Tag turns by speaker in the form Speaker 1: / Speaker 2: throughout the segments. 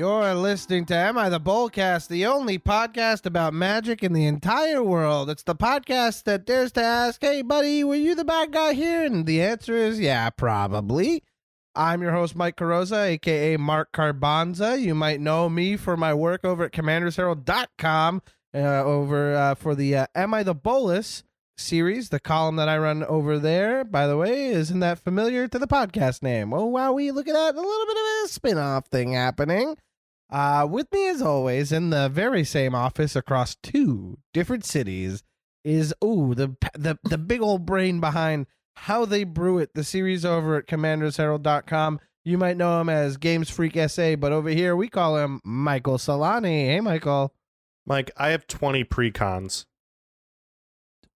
Speaker 1: You're listening to Am I the Bolcast, the only podcast about magic in the entire world. It's the podcast that dares to ask, hey, buddy, were you the bad guy here? And the answer is, yeah, probably. I'm your host, Mike Carrozza, a.k.a. Mark Carrozza. You might know me for my work over at commandersherald.com for the Am I the Bolus series. The column that I run over there, by the way, isn't that familiar to the podcast name? Oh, wow, we look at that, a little bit of a spin-off thing happening. With me, as always, in the very same office across two different cities is, the big old brain behind How They Brew It, the series over at commandersherald.com. You might know him as Games Freak SA, but over here we call him Michael Celani. Hey, Michael.
Speaker 2: Mike, I have 20 Precons.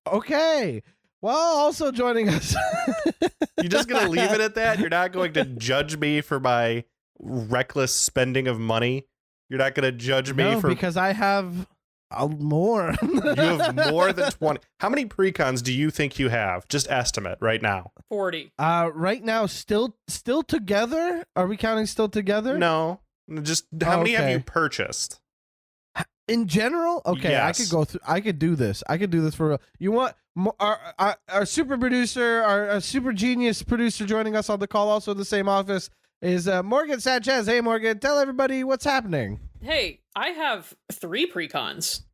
Speaker 1: Okay. Well, also joining us.
Speaker 2: You're just going to leave it at that? You're not going to judge me for my reckless spending of money? You're not going to judge me for...
Speaker 1: because I have more.
Speaker 2: You have more than 20. How many Precons do you think you have? Just estimate right now.
Speaker 3: 40.
Speaker 1: Right now, still together? Are we counting still together?
Speaker 2: No. Just how many have you purchased?
Speaker 1: In general? Okay,
Speaker 2: yes.
Speaker 1: I could do this. I could do this for real. You want our super producer, our super genius producer joining us on the call, also in the same office, is Morgan Sanchez. Hey, Morgan, tell everybody what's happening.
Speaker 3: Hey, I have 3 Precons.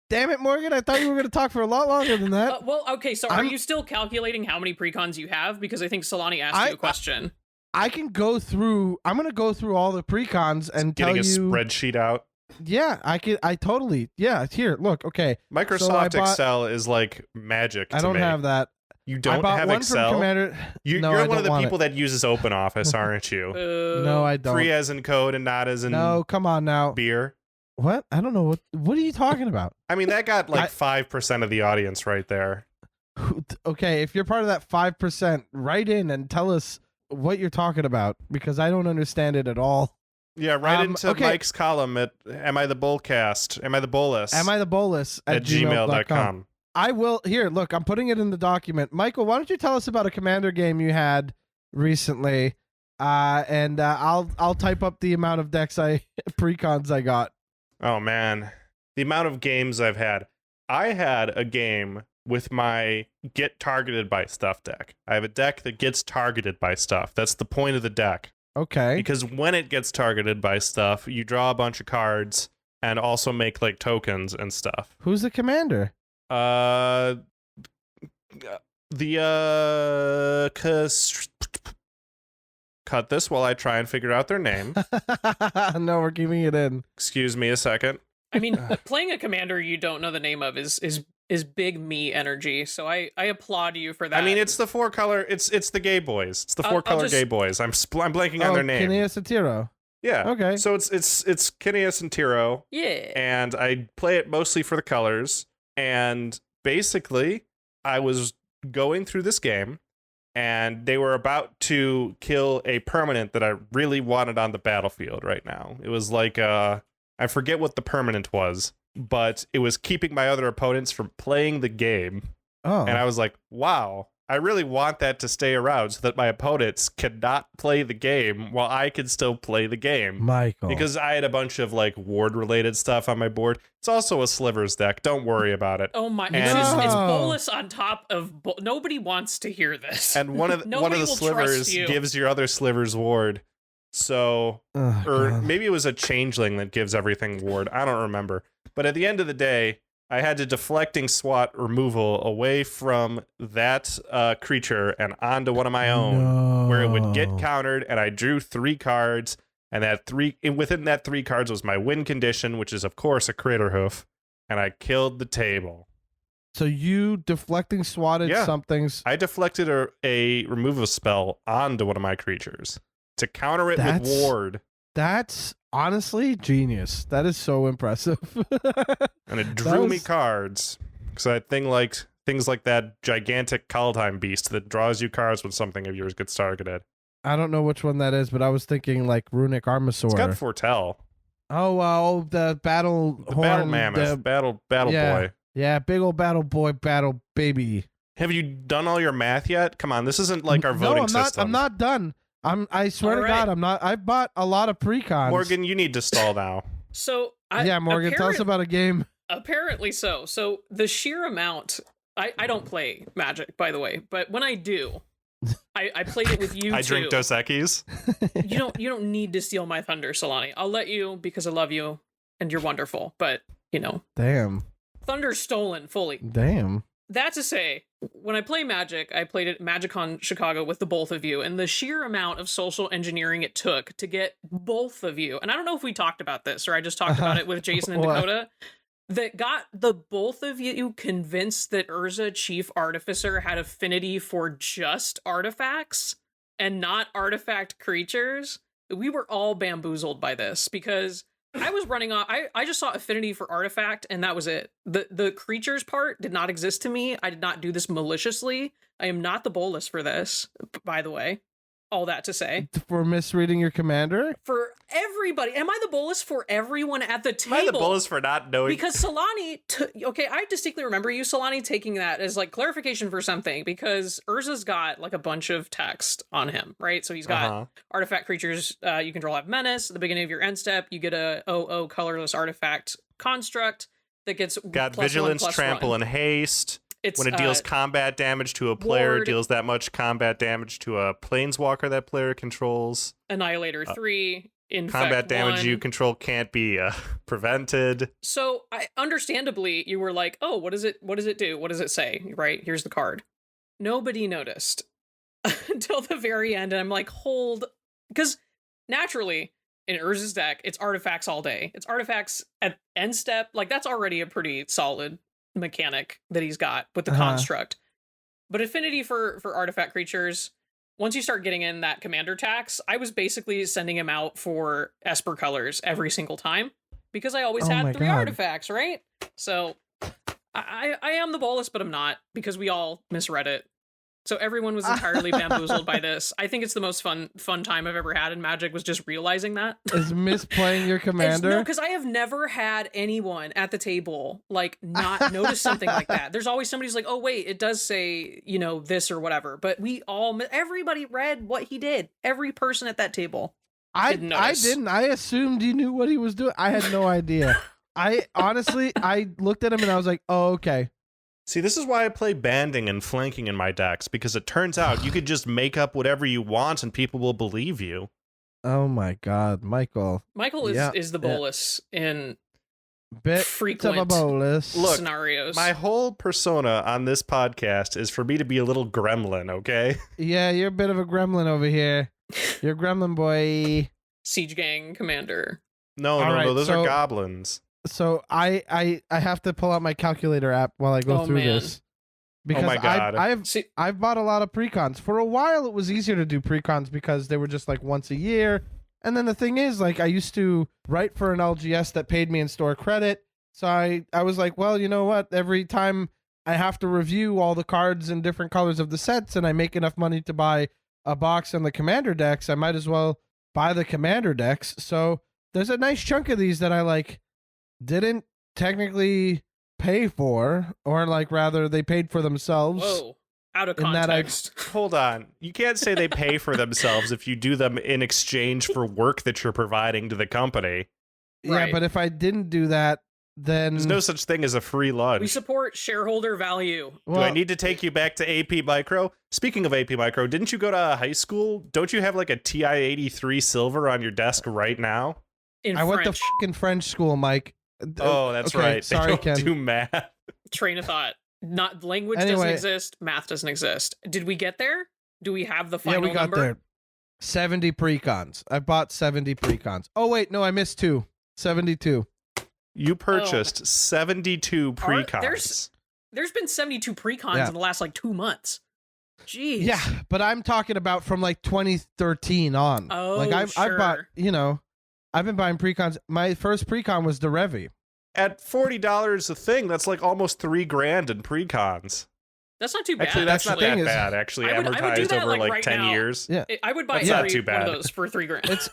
Speaker 1: Damn it, Morgan. I thought you were going to talk for a lot longer than that.
Speaker 3: Well, okay, so are you still calculating how many Precons you have? Because I think Celani asked you a question.
Speaker 1: I can go through... I'm going to go through all the Precons and tell you...
Speaker 2: Getting a spreadsheet out.
Speaker 1: Yeah, I totally... Yeah, here, look, okay.
Speaker 2: Microsoft Excel is like magic to me.
Speaker 1: I don't have that.
Speaker 2: You don't have Excel? You're one of the people that uses OpenOffice, aren't you?
Speaker 1: No, I don't.
Speaker 2: Free as in code and not as in...
Speaker 1: No, come on now.
Speaker 2: Beer.
Speaker 1: What? I don't know. What are you talking about?
Speaker 2: I mean, that got like 5% of the audience right there.
Speaker 1: Okay, if you're part of that 5%, write in and tell us what you're talking about, because I don't understand it at all.
Speaker 2: Yeah, right into Mike's column at Am I the Bolcast? Am I the Bolus?
Speaker 1: Am I the Bolus at gmail.com. I will. Here, look, I'm putting it in the document. Michael, why don't you tell us about a Commander game you had recently, and I'll type up the amount of Precons I got.
Speaker 2: Oh, man. The amount of games I've had. I had a game with my Get Targeted by Stuff deck. I have a deck that gets targeted by stuff. That's the point of the deck.
Speaker 1: Okay.
Speaker 2: Because when it gets targeted by stuff, you draw a bunch of cards and also make like tokens and stuff.
Speaker 1: Who's the commander?
Speaker 2: Cut this while I try and figure out their name.
Speaker 1: No, we're keeping it in.
Speaker 2: Excuse me a second.
Speaker 3: I mean, playing a commander you don't know the name of is big me energy, so I applaud you for that.
Speaker 2: I mean, it's the 4-color, it's the gay boys. It's the 4-color gay boys. I'm blanking on their name.
Speaker 1: Kineas and Tiro.
Speaker 2: Yeah.
Speaker 1: Okay.
Speaker 2: So it's Kineas and Tiro.
Speaker 3: Yeah.
Speaker 2: And I play it mostly for the colors. And basically, I was going through this game, and they were about to kill a permanent that I really wanted on the battlefield right now. It was like I forget what the permanent was, but it was keeping my other opponents from playing the game. Oh. And I was like, wow, I really want that to stay around so that my opponents cannot play the game while I can still play the game.
Speaker 1: Michael.
Speaker 2: Because I had a bunch of like ward-related stuff on my board. It's also a Slivers deck. Don't worry about it.
Speaker 3: Oh my! It's Bolus on top of... Nobody wants to hear this.
Speaker 2: And one of the Slivers gives your other Slivers ward. So, maybe it was a changeling that gives everything ward. I don't remember. But at the end of the day, I had to deflecting SWAT removal away from that creature and onto one of my own, where it would get countered, and I drew 3 cards, and within that 3 cards was my win condition, which is of course a Crater Hoof, and I killed the table.
Speaker 1: So you deflecting swatted somethings?
Speaker 2: I deflected a removal spell onto one of my creatures to counter it with ward.
Speaker 1: That's honestly genius. That is so impressive.
Speaker 2: And it drew me cards. Because I think things like that gigantic Kaldheim beast that draws you cards when something of yours gets targeted.
Speaker 1: I don't know which one that is, but I was thinking like Runic Armasaur.
Speaker 2: It's got Foretell.
Speaker 1: Oh, the battle
Speaker 2: mammoth, battle boy.
Speaker 1: Yeah, big old battle boy, battle baby.
Speaker 2: Have you done all your math yet? Come on, this isn't like our voting system.
Speaker 1: I'm not done. I swear to
Speaker 3: All
Speaker 1: God,
Speaker 3: right.
Speaker 1: I'm not. I've bought a lot of precons.
Speaker 2: Morgan, you need to stall now.
Speaker 3: So
Speaker 1: Yeah, Morgan, tell us about a game.
Speaker 3: Apparently so. So the sheer amount. I don't play Magic, by the way, but when I do, I played it with you.
Speaker 2: I drink Dos Equis.
Speaker 3: You don't need to steal my thunder, Celani. I'll let you because I love you and you're wonderful. But
Speaker 1: Damn.
Speaker 3: thunder's stolen fully.
Speaker 1: Damn.
Speaker 3: That to say, when I play Magic, I played at MagicCon Chicago with the both of you, and the sheer amount of social engineering it took to get both of you, and I don't know if we talked about this or I just talked about it with Jason and
Speaker 1: What?
Speaker 3: Dakota, that got the both of you convinced that Urza Chief Artificer had affinity for just artifacts and not artifact creatures. We were all bamboozled by this because I was running off. I just saw affinity for artifact, and that was it. The creatures part did not exist to me. I did not do this maliciously. I am not the bolus for this, by the way. All that to say.
Speaker 1: For misreading your commander?
Speaker 3: For everybody. Am I the bolus for everyone at the table?
Speaker 2: Am I the bolus for not knowing?
Speaker 3: Because Celani, okay, I distinctly remember you, Celani, taking that as like clarification for something because Urza's got like a bunch of text on him, right? So he's got artifact creatures you control have menace. At the beginning of your end step, you get a 0/0 colorless artifact construct that gets
Speaker 2: got
Speaker 3: +1,
Speaker 2: vigilance,
Speaker 3: +1.
Speaker 2: trample, and haste.
Speaker 3: It's,
Speaker 2: when it deals combat damage to a player,
Speaker 3: ward,
Speaker 2: it deals that much combat damage to a planeswalker that player controls.
Speaker 3: Annihilator 3. Infect
Speaker 2: Combat damage
Speaker 3: 1.
Speaker 2: you control can't be prevented.
Speaker 3: So, understandably, you were like, oh, what does it do? What does it say? Right? Here's the card. Nobody noticed until the very end. And I'm like, hold. Because naturally, in Urza's deck, it's artifacts all day. It's artifacts at end step. Like, that's already a pretty solid mechanic that he's got with the construct. But affinity for artifact creatures, once you start getting in that commander tax, I was basically sending him out for Esper colors every single time because I always had 3 artifacts, right? So I am the bolus, but I'm not because we all misread it. So everyone was entirely bamboozled by this. I think it's the most fun time I've ever had in Magic was just realizing that.
Speaker 1: Is misplaying your commander?
Speaker 3: No, because I have never had anyone at the table like not notice something like that. There's always somebody who's like, oh wait, it does say, this or whatever. But everybody read what he did. Every person at that table.
Speaker 1: I didn't. I assumed you knew what he was doing. I had no idea. I honestly looked at him and I was like, oh, okay.
Speaker 2: See, this is why I play banding and flanking in my decks, because it turns out you could just make up whatever you want and people will believe you.
Speaker 1: Oh my God, Michael.
Speaker 3: Michael is the bolus in frequent
Speaker 1: of a bolus.
Speaker 2: Look,
Speaker 3: scenarios.
Speaker 2: My whole persona on this podcast is for me to be a little gremlin, okay?
Speaker 1: Yeah, you're a bit of a gremlin over here. You're a gremlin boy.
Speaker 3: Siege Gang Commander.
Speaker 2: No, those are goblins.
Speaker 1: So I have to pull out my calculator app while I go through this. Because
Speaker 2: my God.
Speaker 1: I've bought a lot of precons. For a while it was easier to do precons because they were just like once a year. And then the thing is, like, I used to write for an LGS that paid me in store credit. So I was like, well, you know what? Every time I have to review all the cards in different colors of the sets and I make enough money to buy a box and the commander decks, I might as well buy the commander decks. So there's a nice chunk of these that I didn't technically pay for, or rather they paid for themselves.
Speaker 3: Whoa, out of context.
Speaker 2: Hold on. You can't say they pay for themselves if you do them in exchange for work that you're providing to the company.
Speaker 1: Yeah,
Speaker 3: Right.
Speaker 1: but if I didn't do that, then
Speaker 2: There's no such thing as a free lunch.
Speaker 3: We support shareholder value.
Speaker 2: Do I need to take you back to AP Micro? Speaking of AP Micro, didn't you go to high school? Don't you have a TI-83 silver on your desk right now?
Speaker 1: I went to fucking French school, Mike.
Speaker 2: Oh, that's
Speaker 1: okay,
Speaker 2: right.
Speaker 1: Sorry,
Speaker 2: they don't
Speaker 1: Ken.
Speaker 2: do math.
Speaker 3: Train of thought. Not language doesn't exist. Math doesn't exist. Did we get there? Do we have the final
Speaker 1: number? Yeah, we got
Speaker 3: number?
Speaker 1: there. 70 precons. I bought 70 precons. Oh wait, no, I missed 2. 72.
Speaker 2: You purchased 72 precons.
Speaker 3: There's been 72 precons in the last 2 months. Jeez.
Speaker 1: Yeah, but I'm talking about from 2013 on.
Speaker 3: Oh,
Speaker 1: I've bought, I've been buying precons. My first precon was the Revi.
Speaker 2: At $40 a thing, that's almost $3,000 in precons.
Speaker 3: That's not too bad.
Speaker 2: Actually, that's not
Speaker 1: the
Speaker 2: that
Speaker 1: thing
Speaker 2: bad. Actually,
Speaker 3: I would do
Speaker 2: amortized
Speaker 3: that,
Speaker 2: over
Speaker 3: right
Speaker 2: 10
Speaker 3: now.
Speaker 2: years.
Speaker 1: Yeah,
Speaker 3: I would buy
Speaker 2: That's not
Speaker 3: every
Speaker 2: too
Speaker 3: one of
Speaker 2: bad.
Speaker 3: those for $3,000.
Speaker 1: It's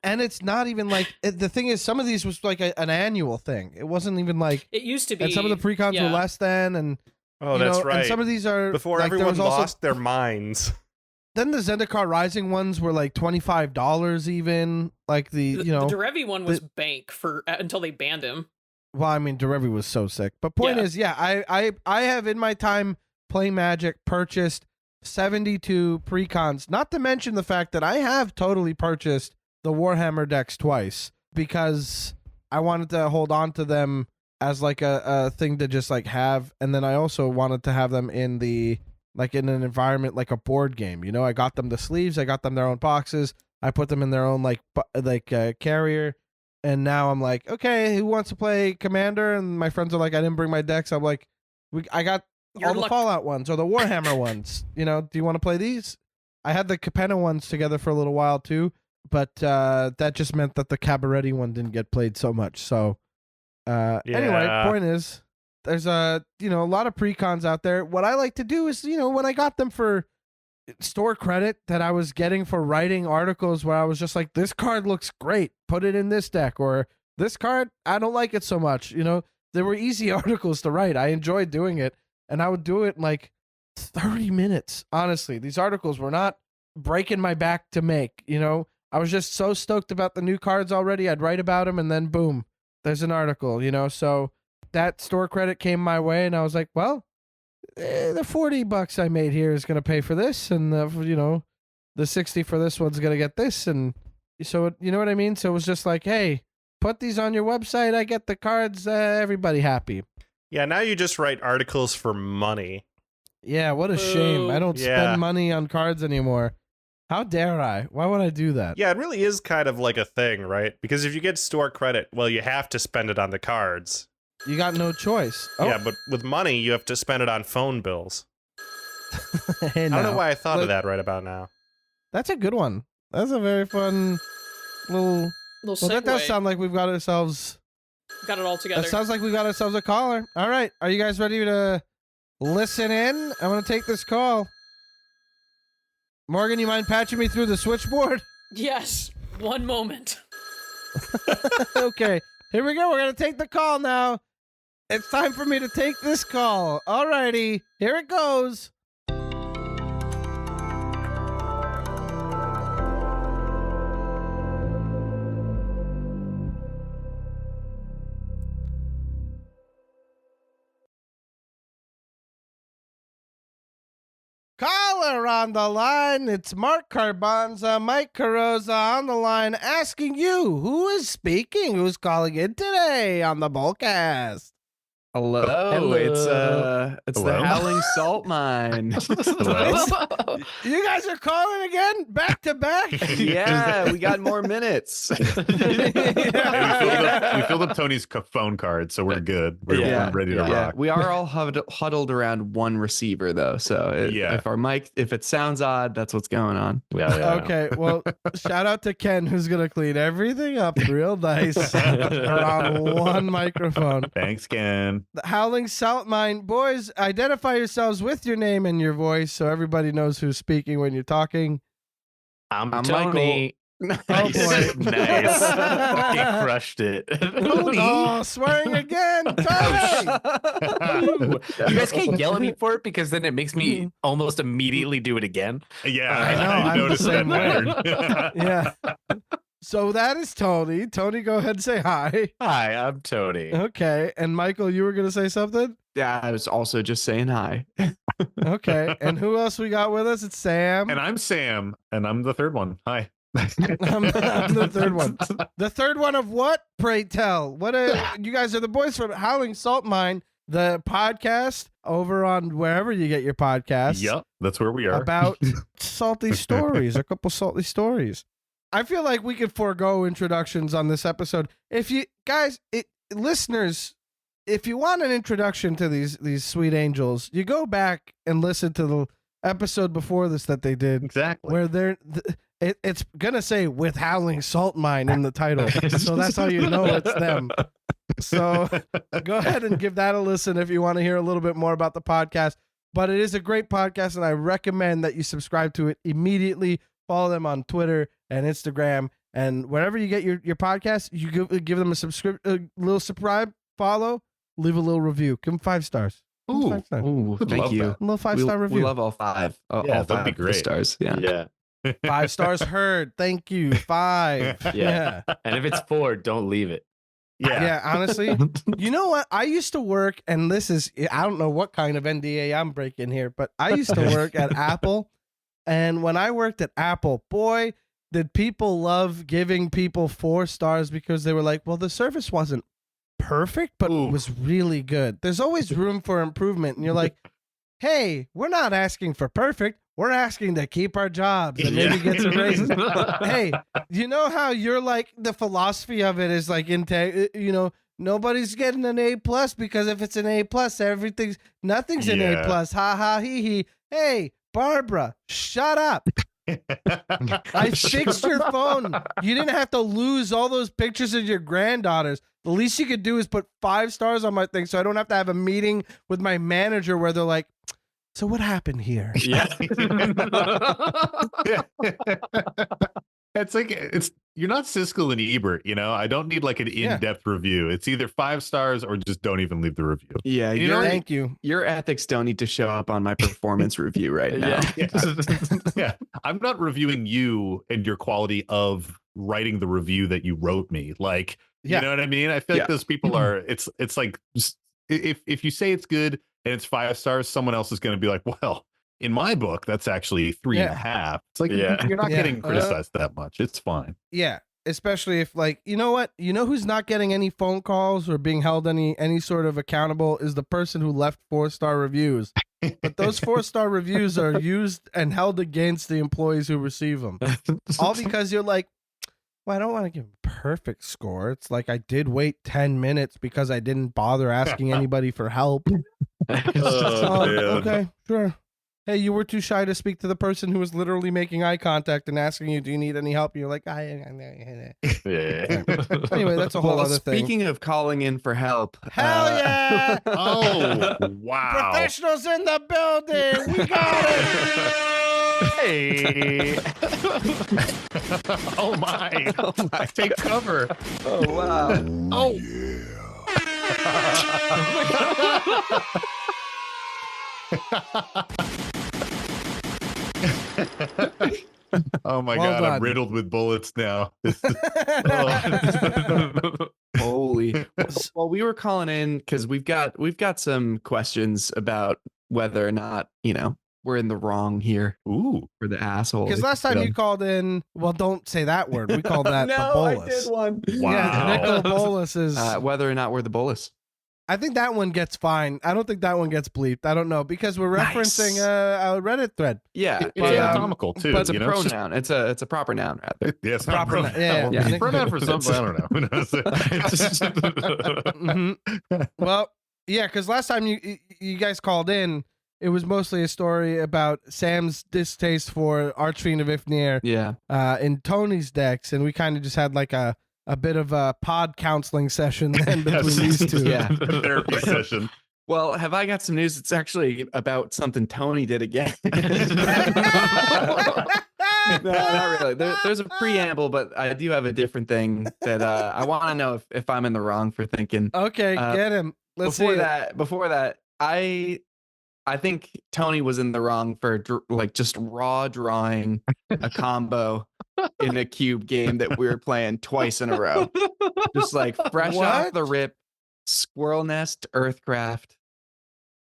Speaker 1: and it's not even the thing is, some of these was an annual thing. It wasn't even
Speaker 3: it used to be.
Speaker 1: And some of the precons were less than, and
Speaker 2: Oh, that's right.
Speaker 1: And some of these are
Speaker 2: before
Speaker 1: there
Speaker 2: everyone
Speaker 1: was also-
Speaker 2: lost their minds.
Speaker 1: then the Zendikar Rising ones were like $25 even. Like the
Speaker 3: Derevi one was bank for until they banned him.
Speaker 1: Well, I mean, Derevi was so sick. But point is, I have in my time playing Magic purchased 72 Precons, not to mention the fact that I have totally purchased the Warhammer decks twice because I wanted to hold on to them as like a thing to just like have. And then I also wanted to have them in the, like in an environment like a board game. You know, I got them the sleeves, I got them their own boxes, I put them in their own like carrier. And now I'm like, okay, who wants to play Commander? And my friends are like, I didn't bring my decks. I'm like, I got all the Fallout ones or the Warhammer ones. You know, do you want to play these? I had the Capenna ones together for a little while too, but that just meant that the Cabaretti one didn't get played so much. So anyway, point is, there's a lot of Precons out there. What I like to do is, when I got them for store credit that I was getting for writing articles where I was just like, this card looks great, put it in this deck, or this card, I don't like it so much. They were easy articles to write. I enjoyed doing it, and I would do it in like 30 minutes. Honestly, these articles were not breaking my back to make. I was just so stoked about the new cards already. I'd write about them, and then boom, there's an article. So that store credit came my way, and I was like, well, the $40 I made here is going to pay for this, and the 60 for this one's going to get this, and so you know what I mean. So it was just like, hey, put these on your website. I get the cards. Everybody happy.
Speaker 2: Yeah, now you just write articles for money.
Speaker 1: Yeah, what a shame. I don't spend money on cards anymore. How dare I? Why would I do that?
Speaker 2: Yeah, it really is kind of like a thing, right? Because if you get store credit, well, you have to spend it on the cards.
Speaker 1: You got no choice. Oh.
Speaker 2: Yeah, but with money, you have to spend it on phone bills.
Speaker 1: Hey,
Speaker 2: I don't know why I thought of that right about now.
Speaker 1: That's a good one. That's a very fun little
Speaker 3: Well,
Speaker 1: that does sound like we've got ourselves...
Speaker 3: Got it all together.
Speaker 1: That sounds like we got ourselves a caller. All right. Are you guys ready to listen in? I'm going to take this call. Morgan, you mind patching me through the switchboard?
Speaker 3: Yes. One moment.
Speaker 1: Okay. Here we go. We're going to take the call now. It's time for me to take this call. All righty. Here it goes. Caller on the line. It's Mark Carrozza, Mike Carrozza on the line asking you, who is speaking? Who's calling in today on the Bolcast?
Speaker 4: Hello. It's
Speaker 5: Hello.
Speaker 4: the Howling Salt Mine.
Speaker 1: You guys are calling again? Back to back?
Speaker 4: Yeah, we got more minutes.
Speaker 5: We filled up Tony's phone card, so we're good. We're ready to rock.
Speaker 4: We are all huddled around one receiver, though. So if it sounds odd, that's what's going on.
Speaker 5: Yeah.
Speaker 1: Okay, well, shout out to Ken, who's going to clean everything up real nice around one microphone.
Speaker 5: Thanks, Ken.
Speaker 1: The Howling Salt Mine. Boys, identify yourselves with your name and your voice so everybody knows who's speaking when you're talking.
Speaker 5: I'm Tony.
Speaker 1: Oh, boy.
Speaker 5: Nice. Fucking crushed it.
Speaker 1: Tony. Oh, swearing again. Tony.
Speaker 6: You guys can't yell at me for it because then it makes me almost immediately do it again.
Speaker 5: Yeah,
Speaker 1: I know.
Speaker 5: I
Speaker 1: I'm the
Speaker 5: noticed
Speaker 1: same
Speaker 5: that
Speaker 1: way. Yeah. So that is Tony. Tony, go ahead and say hi.
Speaker 6: Hi, I'm Tony.
Speaker 1: Okay. And Michael, you were going to say something?
Speaker 4: Yeah, I was also just saying hi.
Speaker 1: Okay. And who else we got with us? It's Sam.
Speaker 5: And I'm Sam, and I'm the third one. Hi.
Speaker 1: I'm the third one. The third one of what? Pray tell. You guys are the boys from Howling Salt Mine, the podcast over on wherever you get your podcasts.
Speaker 5: Yep, that's where we are.
Speaker 1: About salty stories, a couple salty stories. I feel like we could forego introductions on this episode. If you guys, listeners, if you want an introduction to these sweet angels, you go back and listen to the episode before this that they did.
Speaker 5: Exactly.
Speaker 1: Where it's gonna say with Howling Salt Mine in the title, so that's how you know it's them. So go ahead and give that a listen if you want to hear a little bit more about the podcast. But it is a great podcast, and I recommend that you subscribe to it immediately. Follow them on Twitter and Instagram, and wherever you get your podcast, you give them a little subscribe, follow, leave a little review, give them 5 stars.
Speaker 5: Ooh,
Speaker 1: Five star.
Speaker 4: Ooh,
Speaker 5: Would
Speaker 4: thank
Speaker 5: love
Speaker 4: you.
Speaker 5: that.
Speaker 1: A little 5-star
Speaker 4: We
Speaker 1: review.
Speaker 4: love all five. All
Speaker 5: Yeah,
Speaker 4: all
Speaker 5: that'd be
Speaker 4: five
Speaker 5: great.
Speaker 4: stars. Yeah.
Speaker 6: Yeah.
Speaker 1: 5 stars heard. Thank you. 5.
Speaker 6: Yeah. And if it's 4, don't leave it.
Speaker 1: Yeah, honestly. You know what? I used to work, and this is, I don't know what kind of NDA I'm breaking here, but I used to work at Apple. And when I worked at Apple, boy, did people love giving people 4 stars because they were like, well, the service wasn't perfect, but
Speaker 5: Ooh.
Speaker 1: it was really good. There's always room for improvement. And you're like, hey, we're not asking for perfect. We're asking to keep our jobs and maybe get some raises. Hey, you know how you're like, the philosophy of it is like, nobody's getting an A plus because if it's an A plus, nothing's an A plus. Ha ha he he. Hey, Barbara, shut up. I fixed your phone. You didn't have to lose all those pictures of your granddaughters. The least you could do is put 5 stars on my thing so I don't have to have a meeting with my manager where they're like, so what happened here?
Speaker 6: Yeah.
Speaker 5: It's like you're not Siskel and Ebert, I don't need like an in-depth review. It's either 5 stars or just don't even leave the review.
Speaker 4: Yeah,
Speaker 1: Thank you.
Speaker 4: Your ethics don't need to show up on my performance review right now.
Speaker 5: Yeah. I'm not reviewing you and your quality of writing the review that you wrote me. Like, you know what I mean? I feel like those people are. It's like if you say it's good and it's 5 stars, someone else is going to be like, well, in my book, that's actually 3.5. It's like, you're not getting criticized that much. It's fine.
Speaker 1: Yeah. Especially if, like, you know what? You know who's not getting any phone calls or being held any sort of accountable is the person who left 4-star reviews. But those 4-star reviews are used and held against the employees who receive them. All because you're like, well, I don't want to give a perfect score. It's like I did wait 10 minutes because I didn't bother asking anybody for help. Okay, sure. Hey, you were too shy to speak to the person who was literally making eye contact and asking you, do you need any help? And you're like,
Speaker 6: Yeah.
Speaker 1: Anyway, that's a whole other thing.
Speaker 4: Speaking of calling in for help.
Speaker 1: Hell yeah!
Speaker 5: Oh, wow.
Speaker 1: Professionals in the building! We got it!
Speaker 6: Hey.
Speaker 5: Oh my. Take cover.
Speaker 4: Oh, wow.
Speaker 5: Oh. Oh my
Speaker 1: Well
Speaker 5: God,
Speaker 1: done.
Speaker 5: I'm riddled with bullets now.
Speaker 4: Holy. Well, we were calling in because we've got some questions about whether or not, we're in the wrong here.
Speaker 5: Ooh.
Speaker 4: For the asshole.
Speaker 1: Because last time you called in, well, don't say that word. We called that the bolus.
Speaker 4: I did one.
Speaker 5: Wow.
Speaker 1: Yeah, Nickel bolus is.
Speaker 4: Whether or not we're the bolus.
Speaker 1: I think that one gets fine. I don't think that one gets bleeped. I don't know because we're referencing a Reddit thread.
Speaker 4: Yeah,
Speaker 5: It's
Speaker 1: But,
Speaker 5: anatomical too.
Speaker 4: but it's a
Speaker 5: It's just-
Speaker 4: pronoun. It's a proper noun rather.
Speaker 5: Yeah, it's
Speaker 1: Proper
Speaker 5: not
Speaker 1: noun, yeah.
Speaker 5: It's pronoun for something. I don't know. Who knows?
Speaker 1: Mhm. Well, yeah, because last time you guys called in, it was mostly a story about Sam's distaste for Archfiend of Ifnir
Speaker 4: Yeah.
Speaker 1: in Tony's decks, and we kind of just had like a bit of a pod counseling session then between these two.
Speaker 4: Yeah.
Speaker 5: Therapy session.
Speaker 4: Well, have I got some news? It's actually about something Tony did again. No, not really. There's a preamble, but I do have a different thing that I want to know if I'm in the wrong for thinking.
Speaker 1: Okay, get him. Let's see.
Speaker 4: Before that, I think Tony was in the wrong for just raw drawing a combo in a cube game that we were playing twice in a row. Just like fresh off the rip, Squirrel Nest, Earthcraft,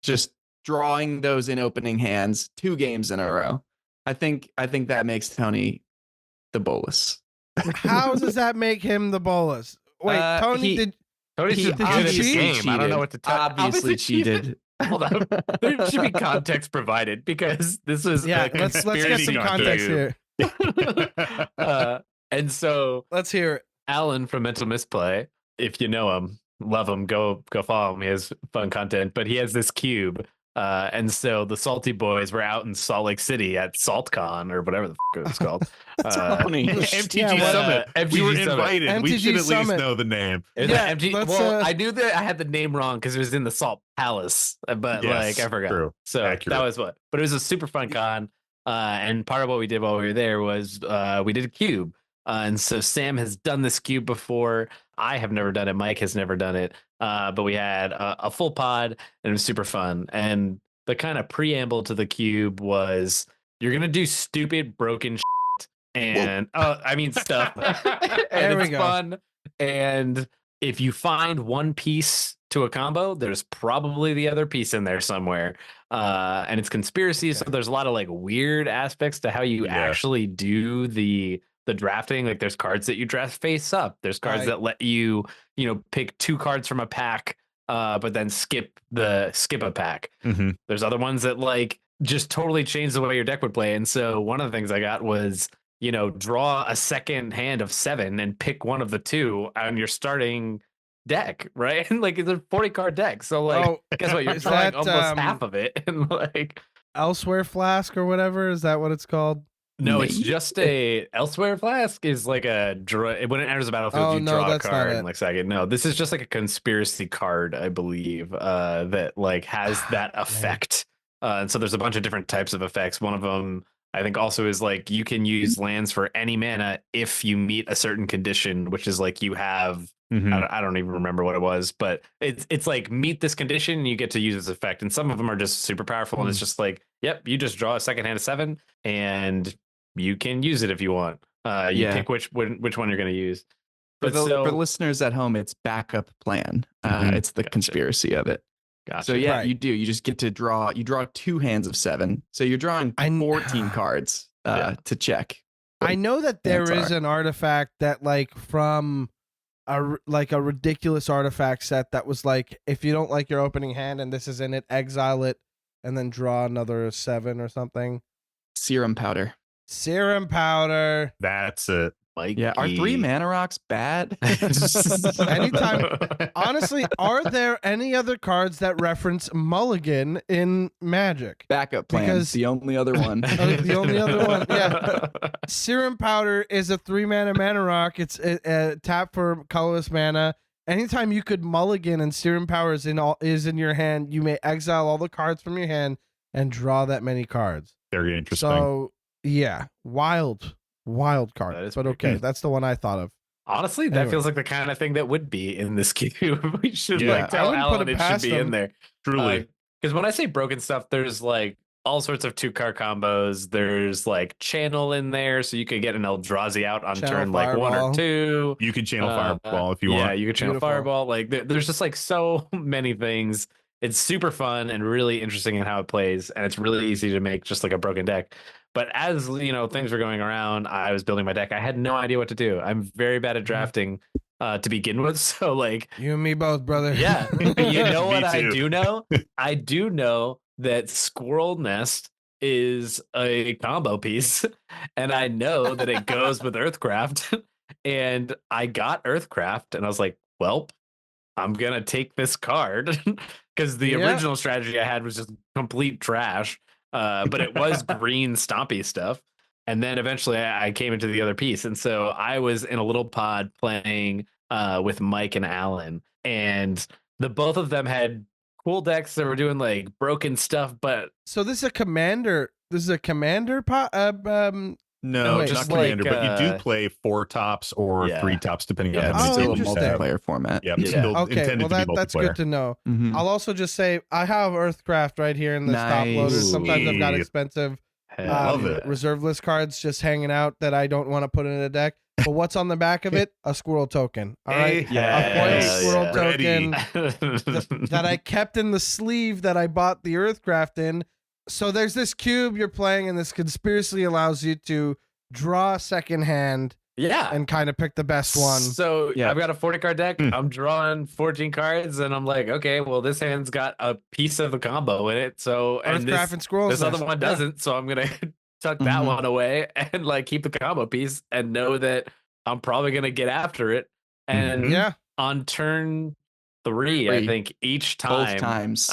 Speaker 4: just drawing those in opening hands 2 games in a row. I think that makes Tony the bolus.
Speaker 1: How does that make him the bolus? Wait, Tony,
Speaker 6: Tony's
Speaker 4: he
Speaker 6: just good at this
Speaker 1: obviously
Speaker 6: game. I don't know what to tell.
Speaker 4: Obviously cheated.
Speaker 6: Hold on. There should be context provided because this was
Speaker 1: yeah,
Speaker 6: a
Speaker 1: let's get
Speaker 6: conspiracy
Speaker 1: some context
Speaker 6: theory.
Speaker 1: here.
Speaker 6: And so
Speaker 1: Let's hear it.
Speaker 6: Alan from Mental Misplay, if you know him, love him, go follow him. He has fun content, but he has this cube. And so the Salty Boys were out in Salt Lake City at SaltCon or whatever the fuck it was called.
Speaker 5: MTG
Speaker 1: Yeah,
Speaker 5: Summit.
Speaker 6: MTG
Speaker 5: We were
Speaker 6: Summit.
Speaker 5: invited. We
Speaker 1: MTG
Speaker 5: should at least
Speaker 1: Summit.
Speaker 5: know the name.
Speaker 6: It was
Speaker 1: Yeah,
Speaker 6: MG
Speaker 1: let's,
Speaker 6: well, I knew that I had the name wrong because it was in the Salt Palace, but
Speaker 5: Yes,
Speaker 6: I forgot.
Speaker 5: true.
Speaker 6: So
Speaker 5: Accurate.
Speaker 6: that was what. But it was a super fun con. And part of what we did while we were there was we did a cube. And so Sam has done this cube before. I have never done it. Mike has never done it. But we had a full pod, and it was super fun. And the kind of preamble to the cube was you're gonna do stupid, broken and I mean stuff. And
Speaker 1: There we
Speaker 6: it's
Speaker 1: go.
Speaker 6: fun. And if you find one piece to a combo, there's probably the other piece in there somewhere. And it's conspiracy, so there's a lot of like weird aspects to how you actually do the drafting. Like there's cards that you draft face up. There's cards that let you, pick 2 cards from a pack, but then skip a pack. There's other ones that like just totally change the way your deck would play. And so one of the things I got was, draw a second hand of 7 and pick one of the 2 on your starting deck, right? Like it's a 40 card deck. So like, guess what? You're drawing almost half of it. And like
Speaker 1: Elsewhere Flask or whatever, is that what it's called?
Speaker 6: no, it's just a Elsewhere Flask is like a draw. When it enters the battlefield, you draw a card in like second. No, this is just like a conspiracy card, I believe, that like has that effect. And so there's a bunch of different types of effects. One of them, I think, also is like you can use lands for any mana if you meet a certain condition, which is like you have. I don't even remember what it was, but it's like meet this condition and you get to use this effect. And some of them are just super powerful, and it's just like, yep, you just draw a second hand of 7 and you can use it if you want. You pick which one you're going to use. But
Speaker 4: for listeners at home, it's backup plan. It's the conspiracy of it.
Speaker 6: Gotcha.
Speaker 4: So you do. You just get to draw. You draw 2 hands of 7. So you're drawing 14 cards to check.
Speaker 1: I know that there is an artifact that like from a ridiculous artifact set that was like, if you don't like your opening hand and this is in it, exile it and then draw another 7 or something.
Speaker 4: Serum powder.
Speaker 5: That's it.
Speaker 6: Mikey.
Speaker 4: Yeah, are 3 mana rocks bad?
Speaker 1: Anytime. Honestly, are there any other cards that reference Mulligan in Magic?
Speaker 4: Backup plan. Because the only other one.
Speaker 1: The only other one. Yeah. Serum Powder is a 3 mana rock. It's a tap for colorless mana. Anytime you could Mulligan and Serum Power is in your hand, you may exile all the cards from your hand and draw that many cards.
Speaker 5: Very interesting.
Speaker 1: So yeah, wild card. But okay, that's the one I thought of.
Speaker 6: Honestly, that feels like the kind of thing that would be in this cube. We should like tell Alan it should be in there.
Speaker 5: Truly.
Speaker 6: Because when I say broken stuff, there's like all sorts of 2-card combos. There's like channel in there, so you could get an Eldrazi out on turn like 1 or 2.
Speaker 5: You can channel Fireball if you want.
Speaker 6: Yeah, you can channel Fireball. Like there's just like so many things. It's super fun and really interesting in how it plays, and it's really easy to make just like a broken deck. But as things were going around, I was building my deck. I had no idea what to do. I'm very bad at drafting to begin with. So like
Speaker 1: you and me both, brother.
Speaker 6: Yeah. You know what I do know? I do know that Squirrel Nest is a combo piece, and I know that it goes with Earthcraft. And I got Earthcraft, and I was like, well, I'm gonna take this card because the original strategy I had was just complete trash. But it was green stompy stuff. And then eventually I came into the other piece. And so I was in a little pod playing with Mike and Alan. And the both of them had cool decks that were doing like broken stuff. But
Speaker 1: so this is a commander. This is a commander pod.
Speaker 5: No, just not commander, but you do play 4 tops or 3 tops depending on how many
Speaker 4: multiplayer format.
Speaker 5: Yeah.
Speaker 1: Okay, well that's good to know. I'll also just say I have Earthcraft right here in the top loader. Sometimes I've got expensive reserve list cards just hanging out that I don't want to put in a deck. But what's on the back of it? A squirrel token. All right, a squirrel token that I kept in the sleeve that I bought the Earthcraft in. So there's this cube you're playing, and this conspiracy allows you to draw a second hand, and kind of pick the best one.
Speaker 6: So I've got a 40-card deck. I'm drawing 14 cards, and I'm like, okay, well, this hand's got a piece of the combo in it. So and
Speaker 1: Earthcraft and Squirrels.
Speaker 6: This other one doesn't. So I'm gonna tuck that one away and like keep the combo piece, and know that I'm probably gonna get after it. And on turn 3, I think each time,
Speaker 4: both times,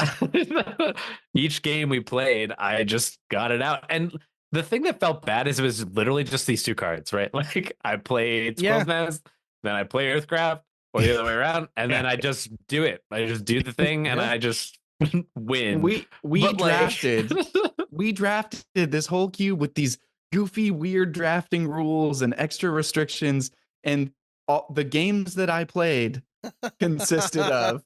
Speaker 6: each game we played, I just got it out. And the thing that felt bad is it was literally just these 2 cards, right? Like I played Squirrel's Nest, then I play Earthcraft, or the other way around, and then I just do it. I just do the thing, and I just win.
Speaker 4: We drafted this whole cube with these goofy, weird drafting rules and extra restrictions, and all the games that I played consisted of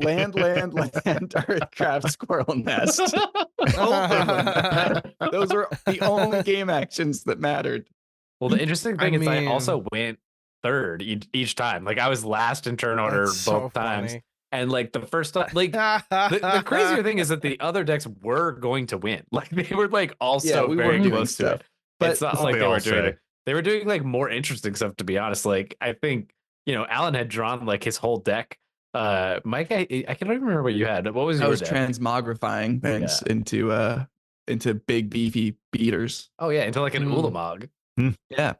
Speaker 4: land, earth, craft, squirrel, nest. Both of them. Those were the only game actions that mattered.
Speaker 6: Well, the interesting thing is I
Speaker 1: mean-
Speaker 6: also went third each time. Like I was last in turn order
Speaker 1: That's
Speaker 6: both
Speaker 1: so
Speaker 6: times.
Speaker 1: funny.
Speaker 6: And like the first time, like the crazier thing is that the other decks were going to win. Like they were like also
Speaker 4: we
Speaker 6: very
Speaker 4: were doing
Speaker 6: close to
Speaker 4: stuff.
Speaker 6: it.
Speaker 4: But
Speaker 6: It's not
Speaker 5: Well,
Speaker 6: like
Speaker 5: they
Speaker 6: they
Speaker 5: all
Speaker 6: were doing
Speaker 5: say.
Speaker 6: it. They were doing like more interesting stuff, to be honest. Like I think, Alan had drawn like his whole deck. Mike, I can't even remember what you had. What was
Speaker 4: I
Speaker 6: your
Speaker 4: was
Speaker 6: deck?
Speaker 4: transmogrifying things into big beefy beaters.
Speaker 6: Oh yeah, into like an Ulamog.
Speaker 4: Yeah.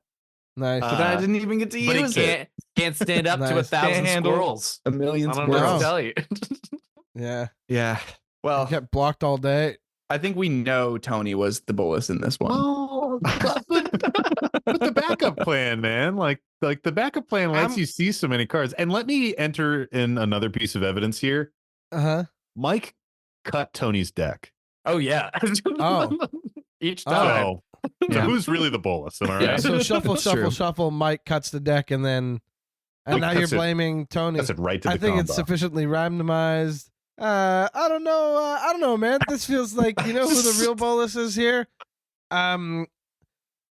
Speaker 1: Nice.
Speaker 4: But I didn't even get to
Speaker 6: But
Speaker 4: use
Speaker 6: he can't stand up to
Speaker 1: Nice.
Speaker 6: 1,000
Speaker 4: Can't handle
Speaker 6: squirrels.
Speaker 4: a million
Speaker 6: I don't know what
Speaker 1: squirrels.
Speaker 6: to tell you.
Speaker 1: Yeah.
Speaker 4: Yeah. Well,
Speaker 1: Get blocked all day.
Speaker 4: I think we know Tony was the bolus in this one.
Speaker 5: Well, but the backup plan, man, like the backup plan lets you see so many cards. And let me enter in another piece of evidence here.
Speaker 1: Uh-huh.
Speaker 5: Mike cut Tony's deck.
Speaker 6: Oh yeah.
Speaker 1: Oh.
Speaker 6: Each time.
Speaker 5: So, so who's really the bolus? Am I right?
Speaker 4: Yeah.
Speaker 1: So shuffle,
Speaker 4: That's
Speaker 1: shuffle,
Speaker 4: true.
Speaker 1: shuffle. Mike cuts the deck, and then, and now you're
Speaker 5: Cuts it.
Speaker 1: blaming Tony.
Speaker 5: That's it right to the
Speaker 1: I think
Speaker 5: combo.
Speaker 1: it's sufficiently randomized. I don't know, man. This feels like, you know who the real bolus is here?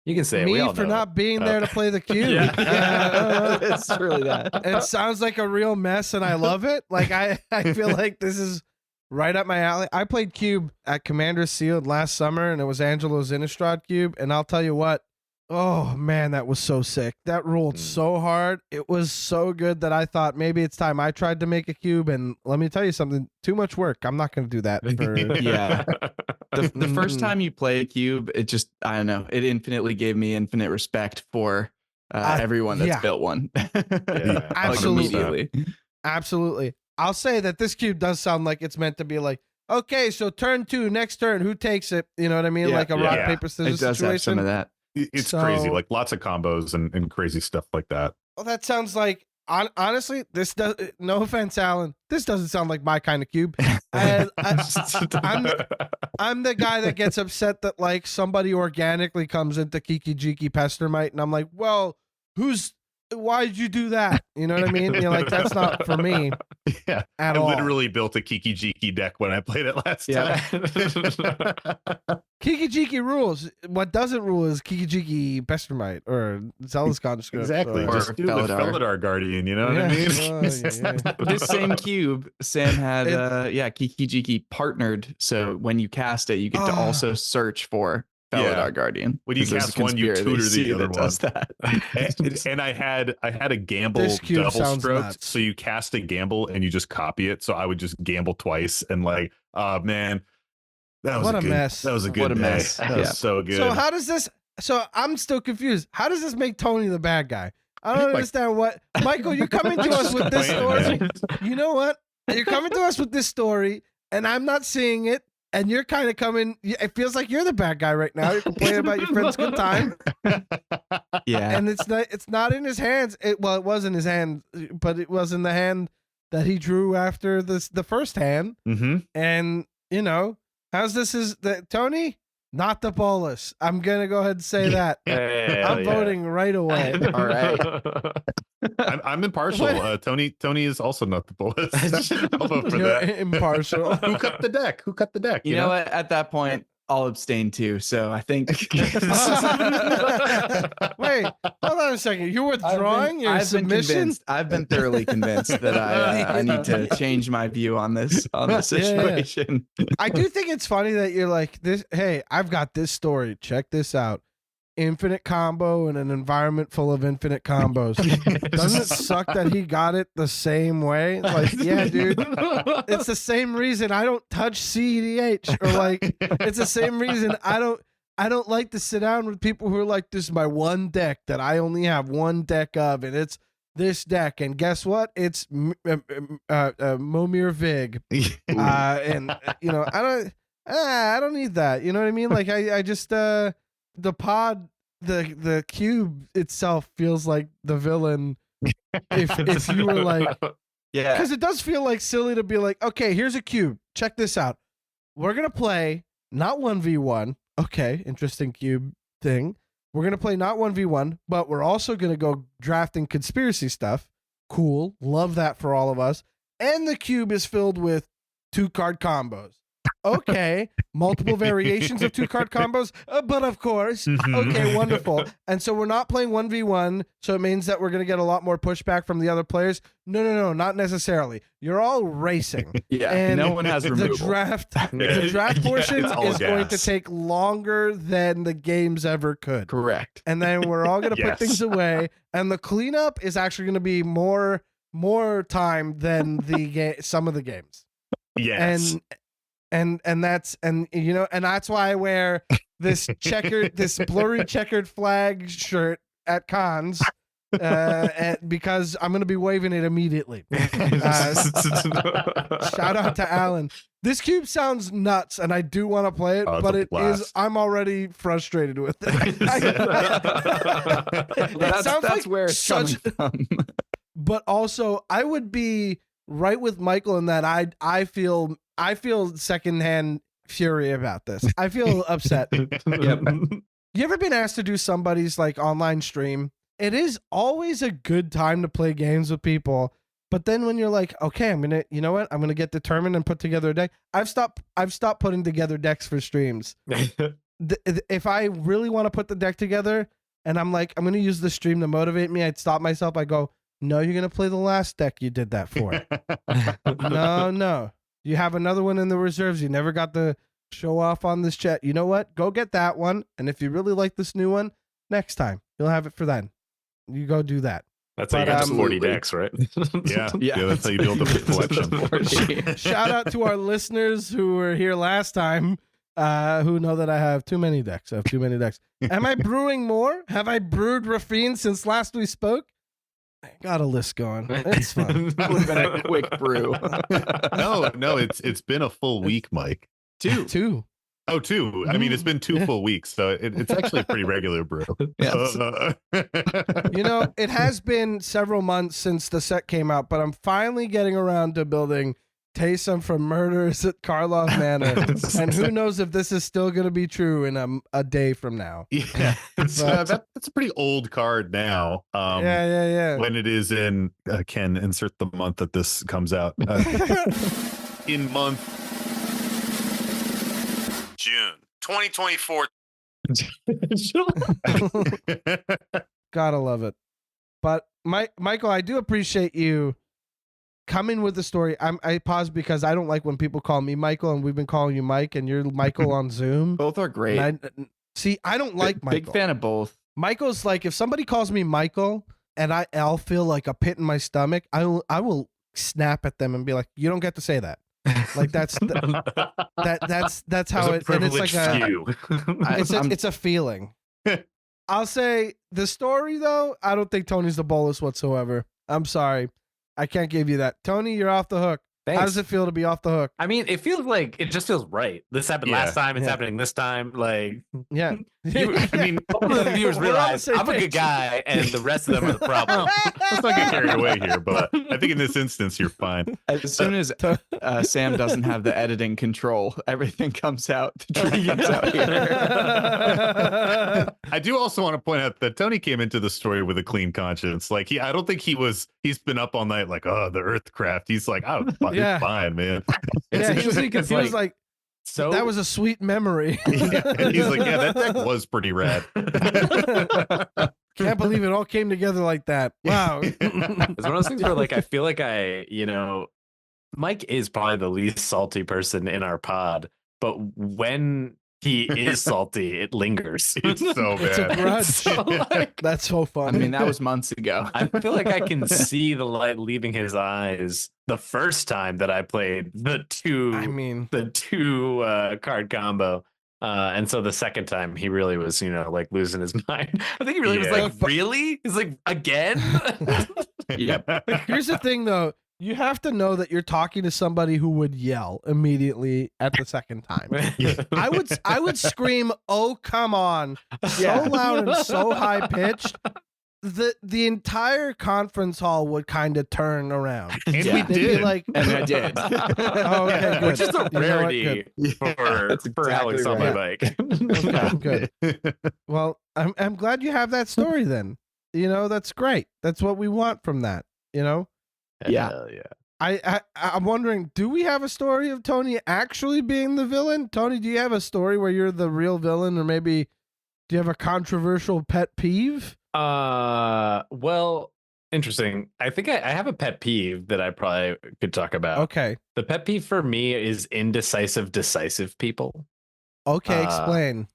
Speaker 6: You can say it.
Speaker 1: Me
Speaker 6: We all
Speaker 1: for
Speaker 6: know
Speaker 1: not being there to play the cube.
Speaker 6: Yeah.
Speaker 4: It's really that.
Speaker 1: It sounds like a real mess, and I love it. Like I feel like this is right up my alley. I played cube at Commander Sealed last summer, and it was Angelo's Innistrad cube. And I'll tell you what, oh man, that was so sick. That ruled so hard. It was so good that I thought maybe it's time I tried to make a cube. And let me tell you something, too much work. I'm not going to do that. For,
Speaker 4: Yeah. The first time you play a cube, it just, I don't know, it infinitely gave me infinite respect for everyone that's
Speaker 1: yeah.
Speaker 4: built one.
Speaker 6: Yeah.
Speaker 1: Absolutely.
Speaker 4: Immediately.
Speaker 1: Absolutely. I'll say that this cube does sound like it's meant to be like, okay, so turn 2, next turn, who takes it? You know what I mean?
Speaker 4: Yeah,
Speaker 1: Like a
Speaker 5: yeah.
Speaker 1: rock,
Speaker 5: Yeah.
Speaker 1: paper,
Speaker 4: It
Speaker 1: scissors
Speaker 4: does have some of
Speaker 1: situation.
Speaker 4: that.
Speaker 5: It's
Speaker 1: So-
Speaker 5: crazy, like lots of combos and crazy stuff like that.
Speaker 1: Well, that sounds like, honestly, this does, no offense, Alan, this doesn't sound like my kind of cube. I'm the guy that gets upset that like somebody organically comes into Kiki Jiki Pestermite, and I'm like, well, why'd you do that? You know what I mean? You're like, that's not for me
Speaker 5: Yeah,
Speaker 1: at
Speaker 5: I
Speaker 1: all.
Speaker 5: literally built a Kiki Jiki deck when I played it last
Speaker 4: Yeah.
Speaker 5: time.
Speaker 1: Kiki Jiki rules. What doesn't rule is Kiki Jiki Pestermite or Zelda's conscript.
Speaker 5: Exactly.
Speaker 1: or-
Speaker 5: Just do it with
Speaker 4: Felidar.
Speaker 5: Felidar Guardian, you know what I
Speaker 1: Yeah.
Speaker 5: mean?
Speaker 1: Oh, yeah.
Speaker 4: This same cube, Sam had,
Speaker 1: It-
Speaker 4: Kiki Jiki partnered. So when you cast it, you get to
Speaker 1: Ah.
Speaker 4: also search for Felidar
Speaker 5: Yeah.
Speaker 4: Guardian.
Speaker 5: When you
Speaker 4: 'Cause there's a
Speaker 5: cast one, you
Speaker 4: conspiracy
Speaker 5: tutor the
Speaker 4: that
Speaker 5: other
Speaker 4: does that.
Speaker 5: And I had a gamble
Speaker 1: This cube
Speaker 5: double
Speaker 1: sounds
Speaker 5: stroked.
Speaker 1: nuts.
Speaker 5: So you cast a gamble and you just copy it. So I would just gamble twice and like, oh man, that was
Speaker 1: What a
Speaker 5: good,
Speaker 1: mess.
Speaker 5: That was a good
Speaker 4: What a
Speaker 5: day.
Speaker 4: mess.
Speaker 5: That was
Speaker 4: Yeah.
Speaker 5: so good.
Speaker 1: So how does this? So I'm still confused. How does this make Tony the bad guy? I don't
Speaker 5: Like-
Speaker 1: understand what. Michael, you're coming to us with this story. You know what? You're coming to us with this story, and I'm not seeing it. And you're kind of coming. It feels like you're the bad guy right now. You're complaining about your friend's good time,
Speaker 4: Yeah.
Speaker 1: and it's not in his hands. It was in his hand, but it was in the hand that he drew after the first hand.
Speaker 5: Mm-hmm.
Speaker 1: And you know, how's this? Is that Tony? Not the bolus. I'm gonna go ahead and say that. I'm voting right away.
Speaker 4: All right.
Speaker 5: I'm impartial.
Speaker 1: What?
Speaker 5: Tony is also not the bullet. I'll vote for
Speaker 1: You're
Speaker 5: that.
Speaker 1: impartial.
Speaker 5: Who cut the deck? Who cut the deck?
Speaker 4: You know what? At that point, I'll abstain too. So I think
Speaker 1: Wait, hold on a second. You're withdrawing your submission?
Speaker 4: I've been thoroughly convinced that I need to change my view on this
Speaker 1: Yeah.
Speaker 4: situation.
Speaker 1: I do think it's funny that you're like this. Hey, I've got this story. Check this out. Infinite combo in an environment full of infinite combos. Doesn't it suck that he got it the same way? Like, yeah, dude. It's the same reason I don't touch CEDH, or like, it's the same reason I don't like to sit down with people who are like, this is my one deck that I only have one deck of, and it's this deck. And guess what? It's Momir Vig. And you know, I don't need that. You know what I mean? Like I just the pod, the cube itself feels like the villain. If you were like,
Speaker 4: Yeah.
Speaker 1: because it does feel like silly to be like, okay, here's a cube. Check this out. We're gonna play not 1v1. Okay, interesting cube thing. We're going to play not 1v1, but we're also going to go drafting conspiracy stuff. Cool. Love that for all of us. And the cube is filled with 2-card combos. Okay. Multiple variations of 2-card combos, but of course. Okay, wonderful. And so we're not playing 1v1, so it means that we're going to get a lot more pushback from the other players. No, not necessarily. You're all racing.
Speaker 4: Yeah,
Speaker 1: and
Speaker 4: no one has removal.
Speaker 1: The draft portion is going to take longer than the games ever could.
Speaker 4: Correct.
Speaker 1: And then we're all going to put things away, and the cleanup is actually going to be more time than some of the games.
Speaker 5: Yes.
Speaker 1: And that's why I wear this blurry checkered flag shirt at cons, because I'm gonna be waving it immediately. Shout out to Alan. This cube sounds nuts, and I do want to play it, but it is. I'm already frustrated with it.
Speaker 4: That's like where it's coming from.
Speaker 1: But also, I would be right with Michael in that I feel secondhand fury about this. I feel upset.
Speaker 4: Yep.
Speaker 1: You ever been asked to do somebody's like online stream? It is always a good time to play games with people. But then when you're like, okay, I'm gonna get determined and put together a deck. I've stopped putting together decks for streams. If I really want to put the deck together and I'm like, I'm gonna use the stream to motivate me, I'd stop myself. I go, no, you're gonna play the last deck you did that for. No. You have another one in the reserves. You never got to show off on this chat. You know what? Go get that one. And if you really like this new one, next time you'll have it for then. You go do that.
Speaker 6: That's how you get to 40 decks, right?
Speaker 5: Yeah, that's how you build up a collection.
Speaker 1: Shout out to our listeners who were here last time, who know that I have too many decks. Am I brewing more? Have I brewed Rafine since last we spoke? I got a list going. It's fun.
Speaker 4: That would have been a quick brew.
Speaker 5: No, it's been a full week, Mike.
Speaker 1: Two.
Speaker 5: Oh, 2. I mean, it's been 2 full weeks, so it's actually a pretty regular brew.
Speaker 4: Yes.
Speaker 1: It has been several months since the set came out, but I'm finally getting around to building Taysom from Murders at Karloff Manor. And who knows if this is still going to be true in a day from now.
Speaker 5: Yeah, that's a pretty old card now.
Speaker 1: Yeah.
Speaker 5: When it is in, Ken, insert the month that this comes out. In month June 2024.
Speaker 1: Gotta love it. But Michael, I do appreciate you coming with the story. I pause because I don't like when people call me Michael, and we've been calling you Mike, and you're Michael on Zoom.
Speaker 4: Both are great.
Speaker 1: I don't like Michael.
Speaker 4: Big fan of both.
Speaker 1: Michael's like, if somebody calls me Michael and I'll feel like a pit in my stomach, I will snap at them and be like, you don't get to say that. Like that's how it. And it's like it's a feeling. I'll say the story though. I don't think Tony's the bolus whatsoever. I'm sorry, I can't give you that. Tony, you're off the hook.
Speaker 6: Thanks.
Speaker 1: How does it feel to be off the hook?
Speaker 6: I mean, it just feels right. This happened last time. It's happening this time. Like,
Speaker 1: yeah.
Speaker 6: I mean, all of the viewers realize I'm a good guy, and the rest of them are the problem.
Speaker 5: Let's not get carried away here, but I think in this instance, you're fine.
Speaker 4: As soon as Sam doesn't have the editing control, everything comes out. The tree comes out here.
Speaker 5: I do also want to point out that Tony came into the story with a clean conscience. Like I don't think he's been up all night like, oh, the Earthcraft. He's like, oh, it's fine, man.
Speaker 1: Yeah, he was like, so that was a sweet memory.
Speaker 5: And he's like, yeah, that deck was pretty rad.
Speaker 1: Can't believe it all came together like that. Wow.
Speaker 6: It's one of those things where like I feel like Mike is probably the least salty person in our pod, but when he is salty, it lingers.
Speaker 5: It's so bad.
Speaker 1: It's a grudge. That's so fun.
Speaker 4: I mean, that was months ago.
Speaker 6: I feel like I can see the light leaving his eyes the first time that I played the two card combo. And so the second time he really was, like losing his mind. I think he really was like, really? He's like, again?
Speaker 4: Yep.
Speaker 1: Here's the thing though. You have to know that you're talking to somebody who would yell immediately at the second time. I would scream, "Oh, come on," so loud and so high pitched the entire conference hall would kind of turn around.
Speaker 5: And
Speaker 4: Yeah.
Speaker 5: we
Speaker 1: They'd be
Speaker 5: did.
Speaker 1: like,
Speaker 4: And I did.
Speaker 1: oh, okay, good.
Speaker 6: Which is a
Speaker 1: You know what?
Speaker 6: rarity
Speaker 1: Good.
Speaker 6: for
Speaker 4: That's
Speaker 6: Howling
Speaker 4: exactly
Speaker 6: Salt
Speaker 4: right.
Speaker 6: Mine bike.
Speaker 1: Okay, good. Well, I'm glad you have that story then. You know, that's great. That's what we want from that, you know?
Speaker 4: Yeah.
Speaker 6: Hell yeah.
Speaker 1: I'm wondering, do we have a story of Tony actually being the villain? Tony, do you have a story where you're the real villain, or maybe do you have a controversial pet peeve?
Speaker 6: Well, interesting. I think I have a pet peeve that I probably could talk about.
Speaker 1: Okay.
Speaker 6: The pet peeve for me is indecisive, decisive people.
Speaker 1: Okay, explain.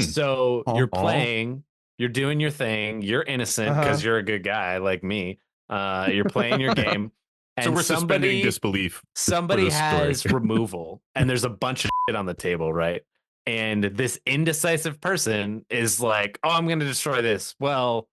Speaker 6: So you're
Speaker 5: Aw.
Speaker 6: playing, you're doing your thing, you're innocent because
Speaker 1: Uh-huh.
Speaker 6: you're a good guy like me. You're playing your game. And
Speaker 5: So we're suspending
Speaker 6: somebody,
Speaker 5: disbelief.
Speaker 6: somebody
Speaker 5: this story.
Speaker 6: has removal, and there's a bunch of shit on the table, right? And this indecisive person is like, "Oh, I'm going to destroy this." Well,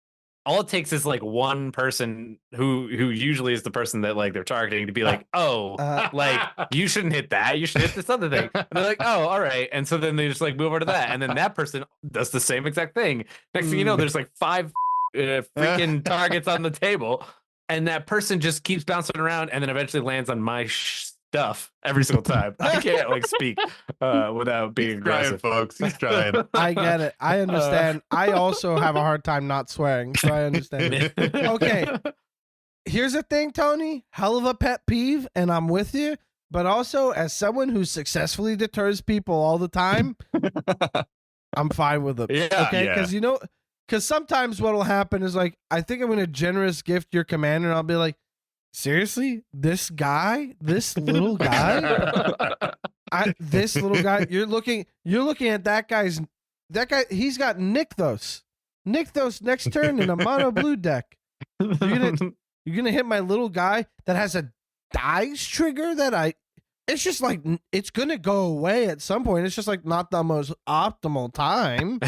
Speaker 6: all it takes is like one person who usually is the person that like they're targeting to be like, "Oh, like you shouldn't hit that. You should hit this other thing." And they're like, "Oh, all right." And so then they just like move over to that, and then that person does the same exact thing. Next thing you know, there's like 5 freaking targets on the table, and that person just keeps bouncing around, and then eventually lands on my stuff every single time. I can't like speak without being
Speaker 5: He's trying,
Speaker 6: aggressive.
Speaker 5: folks. He's trying.
Speaker 1: I get it. I understand. I also have a hard time not swearing, so I understand. Okay. Here's the thing, Tony. Hell of a pet peeve, and I'm with you. But also, as someone who successfully deters people all the time, I'm fine with it.
Speaker 6: Yeah,
Speaker 1: Okay,
Speaker 5: yeah.
Speaker 1: because sometimes what'll happen is like, I think I'm gonna generous gift your commander, and I'll be like, seriously, this little guy, this little guy. You're looking at that guy. He's got Nykthos next turn in a mono blue deck. You're gonna hit my little guy that has a dice trigger it's just like, it's gonna go away at some point. It's just like not the most optimal time.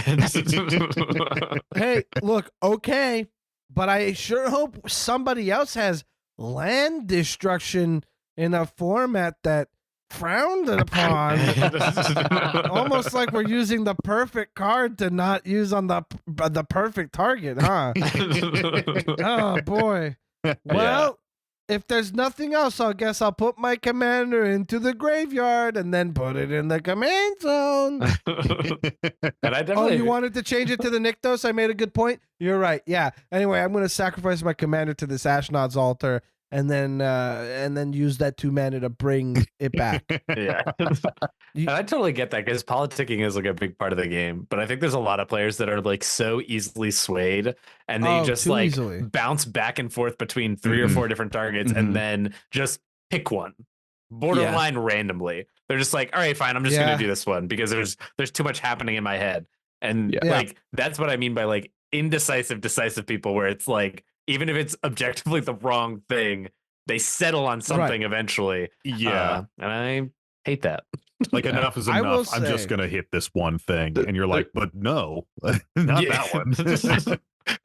Speaker 1: Hey, look, okay, but I sure hope somebody else has land destruction in a format that frowned upon. Almost like we're using the perfect card to not use on the perfect target, huh? Oh boy. Well, if there's nothing else, I guess I'll put my commander into the graveyard and then put it in the command zone.
Speaker 6: And I
Speaker 1: Oh,
Speaker 6: definitely
Speaker 1: you wanted to change it to the Nykthos? I made a good point. You're right. Yeah. Anyway, I'm going to sacrifice my commander to this Ashnod's altar and then use that 2 mana to bring it back.
Speaker 6: yeah. And I totally get that because politicking is like a big part of the game. But I think there's a lot of players that are like so easily swayed and they just
Speaker 1: too
Speaker 6: like
Speaker 1: easily.
Speaker 6: bounce back and forth between 3 or 4 different targets and then just pick one borderline randomly. They're just like, all right, fine, I'm just going to do this one because there's too much happening in my head. And like, that's what I mean by like indecisive, decisive people, where it's like, even if it's objectively the wrong thing, they settle on something eventually.
Speaker 5: Yeah.
Speaker 6: And I hate that.
Speaker 5: Like, enough is
Speaker 1: I will
Speaker 5: enough. I'm just
Speaker 1: say-
Speaker 5: going to hit this one thing. And you're like, but no, not that one.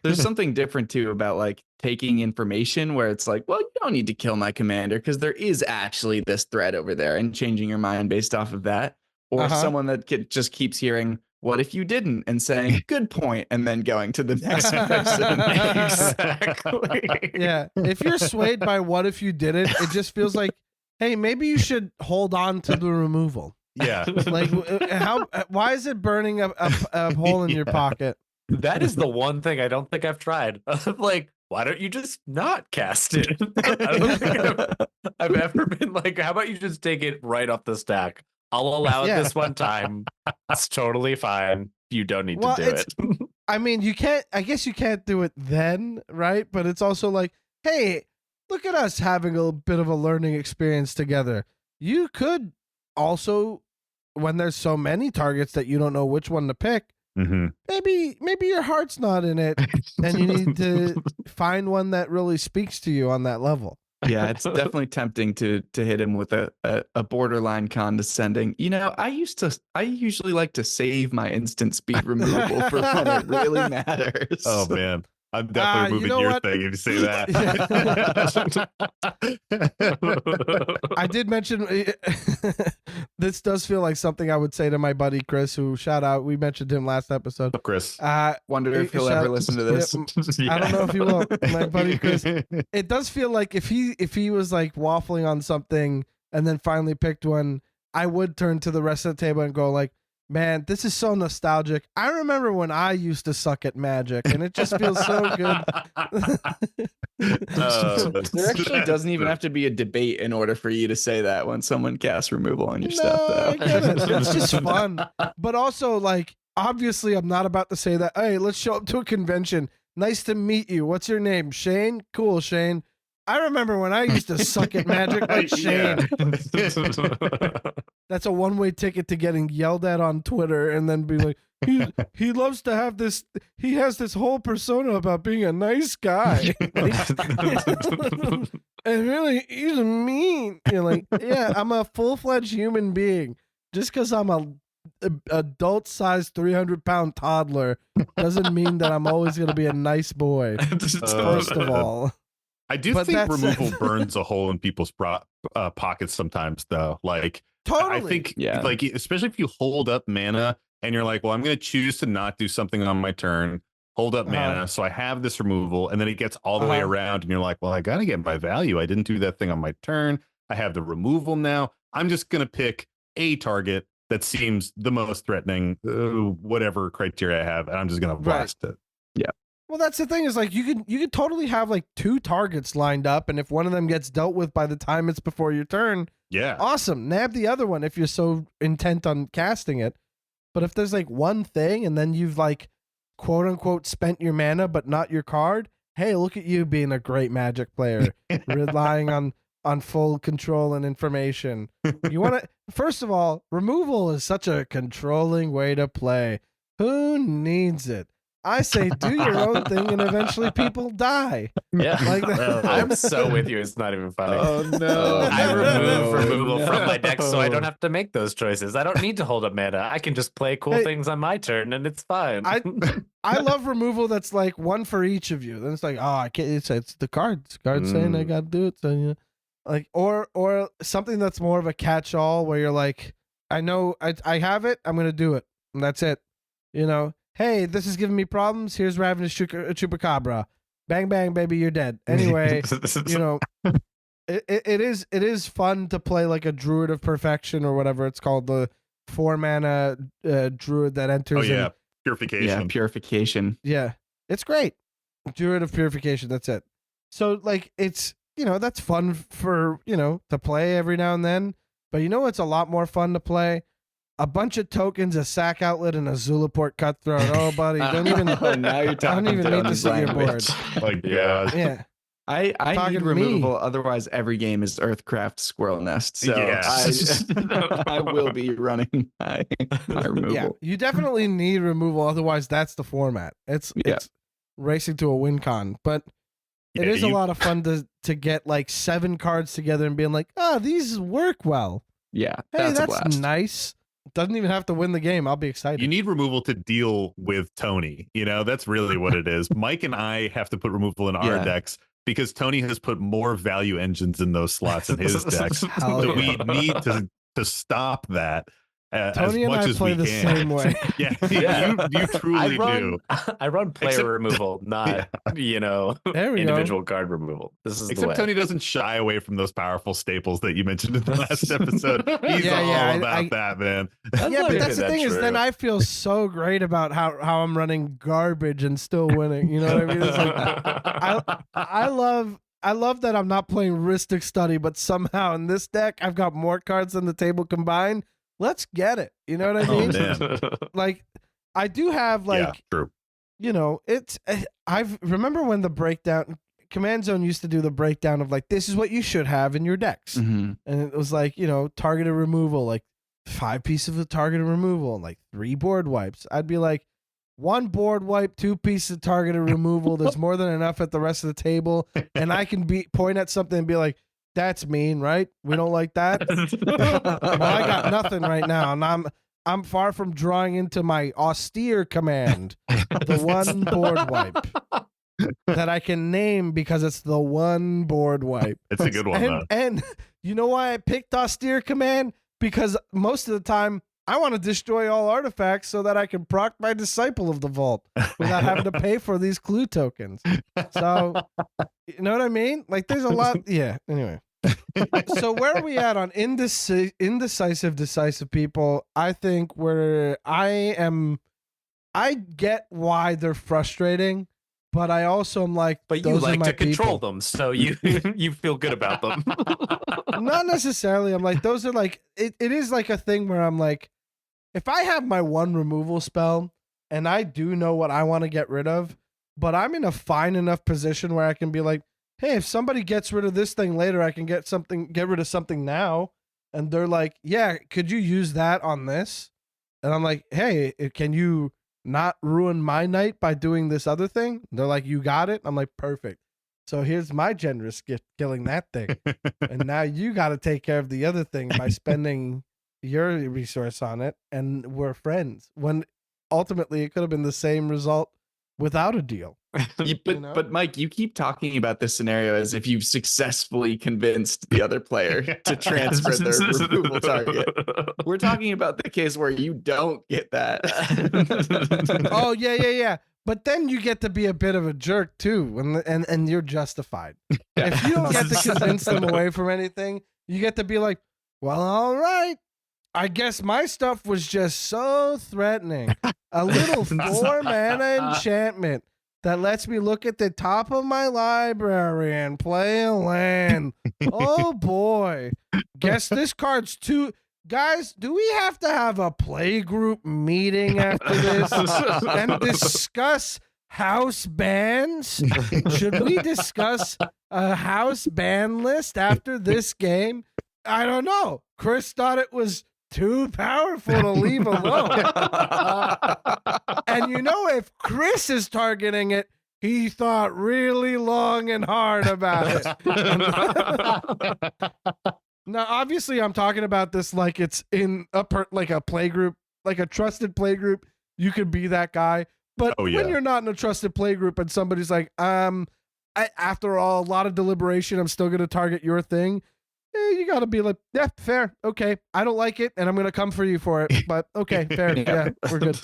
Speaker 4: There's something different too about like taking information where it's like, well, you don't need to kill my commander because there is actually this threat over there, and changing your mind based off of that. Or someone that just keeps hearing, what if you didn't? And saying, good point, and then going to the next person.
Speaker 6: Exactly.
Speaker 1: Yeah. If you're swayed by what if you didn't, it just feels like, hey, maybe you should hold on to the removal.
Speaker 5: Yeah.
Speaker 1: Like, why is it burning a hole in your pocket?
Speaker 6: That is the one thing I don't think I've tried. Like, why don't you just not cast it? I don't think I've ever been like, how about you just take it right off the stack? I'll allow it this one time. It's totally fine. You don't need to do it.
Speaker 1: I mean, I guess you can't do it then, right? But it's also like, hey, look at us having a bit of a learning experience together. You could also, when there's so many targets that you don't know which one to pick, maybe your heart's not in it, and you need to find one that really speaks to you on that level.
Speaker 4: Yeah, it's definitely tempting to hit him with a borderline condescending. You know, I usually like to save my instant speed removal for when it really matters.
Speaker 5: Oh man. I'm definitely
Speaker 1: you
Speaker 5: removing
Speaker 1: know
Speaker 5: your
Speaker 1: what?
Speaker 5: thing if you say that.
Speaker 1: I did mention this does feel like something I would say to my buddy Chris, who shout out. We mentioned him last episode.
Speaker 5: Chris.
Speaker 4: Wonder if he'll ever listen to this.
Speaker 1: I don't know if he will. My buddy Chris. It does feel like if he was like waffling on something and then finally picked one, I would turn to the rest of the table and go like, man, this is so nostalgic. I remember when I used to suck at Magic, and it just feels so good.
Speaker 4: There actually doesn't even have to be a debate in order for you to say that when someone casts removal on your stuff, though.
Speaker 1: I get it. It's just fun. But also, like, obviously, I'm not about to say that, hey, let's show up to a convention. Nice to meet you. What's your name? Shane? Cool, Shane. I remember when I used to suck at Magic like Shane. That's a one-way ticket to getting yelled at on Twitter and then be like, he loves to have this, he has this whole persona about being a nice guy. And really, he's mean. You're like, yeah, I'm a full-fledged human being. Just because I'm a adult-sized 300-pound toddler doesn't mean that I'm always going to be a nice boy, first of all.
Speaker 5: I do think removal burns a hole in people's pockets sometimes, though. Like,
Speaker 1: totally.
Speaker 5: I think, like, especially if you hold up mana and you're like, well, I'm going to choose to not do something on my turn, hold up mana, so I have this removal, and then it gets all the way around, and you're like, well, I got to get my value. I didn't do that thing on my turn. I have the removal now. I'm just going to pick a target that seems the most threatening, whatever criteria I have, and I'm just going to blast it.
Speaker 4: Yeah.
Speaker 1: Well, that's the thing is like you could totally have like 2 targets lined up, and if one of them gets dealt with by the time it's before your turn, awesome. Nab the other one if you're so intent on casting it. But if there's like one thing and then you've like quote unquote spent your mana but not your card, hey, look at you being a great Magic player, relying on full control and information. You want to first of all, removal is such a controlling way to play. Who needs it? I say do your own thing and eventually people die.
Speaker 6: Yeah.
Speaker 1: Like that.
Speaker 6: I'm so with you. It's not even funny.
Speaker 4: Oh, no.
Speaker 6: I remove removal from my deck so I don't have to make those choices. I don't need to hold up mana. I can just play cool things on my turn and it's fine.
Speaker 1: I love removal that's like one for each of you. Then it's like, oh, I can't. It's the cards. Cards saying I got to do it. So, you know, like, or something that's more of a catch-all where you're like, I know I have it. I'm going to do it. And that's it. You know? Hey, this is giving me problems. Here's Ravenous Chupacabra. Bang, bang, baby, you're dead. Anyway, you know, it is fun to play like a Druid of Perfection or whatever it's called, the 4-mana Druid that enters.
Speaker 5: Oh, yeah. Purification.
Speaker 4: Yeah, Purification.
Speaker 1: Yeah, it's great. Druid of Purification, that's it. So, like, it's, you know, that's fun for, you know, to play every now and then. But you know what's a lot more fun to play? A bunch of tokens, a sack outlet, and a Zulaport Cutthroat. Oh, buddy, don't even.
Speaker 4: Now you're talking.
Speaker 1: I don't even need to see your board.
Speaker 5: Like, yeah.
Speaker 4: I need removable. Otherwise, every game is Earthcraft Squirrel Nest. So I will be running my removal.
Speaker 1: Yeah, you definitely need removal. Otherwise, that's the format. It's racing to a win con. But it is a lot of fun to get like 7 cards together and being like, oh, these work well.
Speaker 4: Yeah,
Speaker 1: hey,
Speaker 4: that's a blast.
Speaker 1: Nice. Doesn't even have to win the game. I'll be excited.
Speaker 5: You need removal to deal with Tony. You know, that's really what it is. Mike and I have to put removal in our decks because Tony has put more value engines in those slots in his decks. So we need to stop that.
Speaker 1: Tony
Speaker 5: as
Speaker 1: and
Speaker 5: much
Speaker 1: I
Speaker 5: as
Speaker 1: play
Speaker 5: we
Speaker 1: the
Speaker 5: can.
Speaker 1: Same way.
Speaker 5: You truly do.
Speaker 6: I run player removal, not you know, individual card removal. This is
Speaker 5: except
Speaker 6: the way.
Speaker 5: Tony doesn't shy away from those powerful staples that you mentioned in the last episode. He's all about that, man.
Speaker 1: But that's the thing is, then I feel so great about how I'm running garbage and still winning. You know what I mean? It's like, I love that I'm not playing Ristic Study, but somehow in this deck I've got more cards than the table combined. Let's get it. You know what I mean? Like, I do have like,
Speaker 5: true.
Speaker 1: You know, it's remember when the breakdown Command Zone used to do the breakdown of like, this is what you should have in your decks, and it was like, you know, targeted removal, like 5 pieces of targeted removal, and like 3 board wipes. I'd be like, 1 board wipe, 2 pieces of targeted removal. There's more than enough at the rest of the table, and I can point at something and be like, that's mean, right? We don't like that. Well, I got nothing right now, and I'm far from drawing into my austere command, the 1 board wipe. that I can name because it's the one board wipe.
Speaker 5: It's a good one, though.
Speaker 1: And you know why I picked Austere Command? Because most of the time I want to destroy all artifacts so that I can proc my Disciple of the Vault without having to pay for these clue tokens. So, you know what I mean? Like, there's a lot. Yeah. Anyway. So where are we at on indecisive, decisive people? I think I get why they're frustrating, but I also am like,
Speaker 6: but you
Speaker 1: those
Speaker 6: like
Speaker 1: are my
Speaker 6: to control
Speaker 1: people.
Speaker 6: them, so you you feel good about them.
Speaker 1: Not necessarily. I'm like, those are like, it is like a thing where I'm like, if I have my one removal spell and I do know what I want to get rid of, but I'm in a fine enough position where I can be like, hey, if somebody gets rid of this thing later, I can get rid of something now. And they're like, yeah, could you use that on this? And I'm like, hey, can you not ruin my night by doing this other thing? And they're like, you got it. I'm like, perfect. So here's my generous gift, killing that thing. And now you got to take care of the other thing by spending your resource on it. And we're friends. When ultimately it could have been the same result without a deal.
Speaker 4: But Mike, you keep talking about this scenario as if you've successfully convinced the other player to transfer their removal target. We're talking about the case where you don't get that.
Speaker 1: Oh, yeah. But then you get to be a bit of a jerk too, and you're justified. If you don't get to convince them away from anything, you get to be like, well, all right. I guess my stuff was just so threatening. A little 4-mana enchantment that lets me look at the top of my library and play a land. Oh boy. Guess this card's too... Guys, do we have to have a play group meeting after this and discuss house bans? Should we discuss a house ban list after this game? I don't know. Chris thought it was too powerful to leave alone. And you know, if Chris is targeting it, he thought really long and hard about it. Now, obviously, I'm talking about this like it's in like a play group, like a trusted play group. You could be that guy. But when you're not in a trusted play group and somebody's like, after all, a lot of deliberation, I'm still going to target your thing. You got to be like, yeah, fair. Okay. I don't like it, and I'm going to come for you for it. But okay, fair. Yeah, we're good.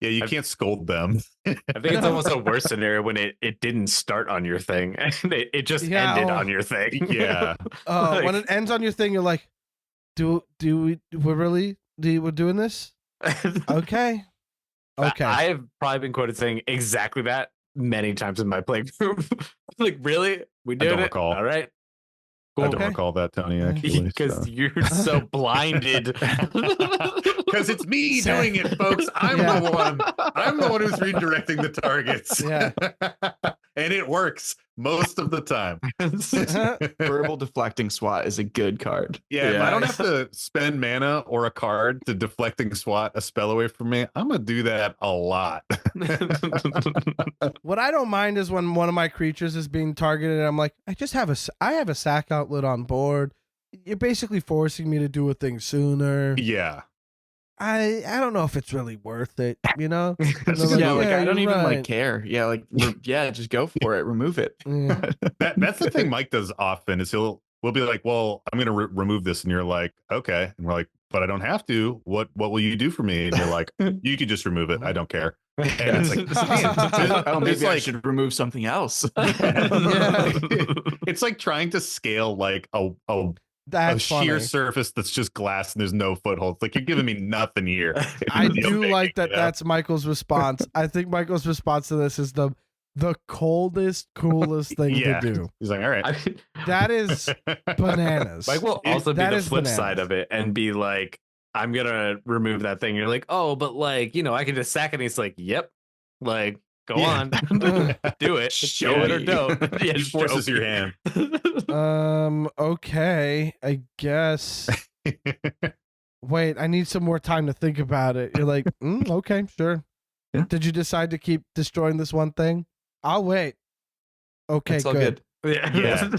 Speaker 5: Yeah, you can't scold them.
Speaker 6: I think it's almost a worse scenario when it didn't start on your thing and it just ended on your thing.
Speaker 5: Yeah.
Speaker 1: When it ends on your thing, you're like, we're doing this? Okay. Okay.
Speaker 6: I have probably been quoted saying exactly that many times in my playgroup. Like, really? We did
Speaker 5: don't
Speaker 6: it?
Speaker 5: recall.
Speaker 6: All right.
Speaker 5: Cool. I don't recall that, Tony, actually.
Speaker 6: Because you're so blinded.
Speaker 5: Because it's me doing it, folks. I'm the one. I'm the one who's redirecting the targets.
Speaker 1: Yeah.
Speaker 5: And it works most of the time.
Speaker 4: Verbal Deflecting SWAT is a good card.
Speaker 5: Yeah, if I don't have to spend mana or a card to deflecting SWAT a spell away from me, I'm going to do that a lot.
Speaker 1: What I don't mind is when one of my creatures is being targeted, I'm like, I have a sack outlet on board. You're basically forcing me to do a thing sooner.
Speaker 5: Yeah.
Speaker 1: I don't know if it's really worth it, you know?
Speaker 4: I don't even like care. Yeah, like just go for it. Remove it.
Speaker 1: Yeah.
Speaker 5: That's the thing Mike does often is we'll be like, well, I'm going to remove this, and you're like, okay, and we're like, but I don't have to. What will you do for me? And you're like, you could just remove it. I don't care. And it's like,
Speaker 4: maybe I should remove something else.
Speaker 5: It's like trying to scale like a sheer surface that's just glass and there's no footholds. Like, you're giving me nothing here.
Speaker 1: I do like that. That's Michael's response. I think Michael's response to this is the coolest thing to do.
Speaker 5: He's like, all right.
Speaker 1: That is bananas.
Speaker 6: Mike will also be the flip side of it and be like, I'm going to remove that thing. You're like, oh, but like, I can just sack it. And he's like, yep. Like, go on. Do it. Show it or don't.
Speaker 5: He forces your hand.
Speaker 1: Okay, I guess. Wait, I need some more time to think about it. You're like, okay, sure.
Speaker 4: Yeah.
Speaker 1: Did you decide to keep destroying this one thing? I'll wait. Okay, good.
Speaker 5: Yeah.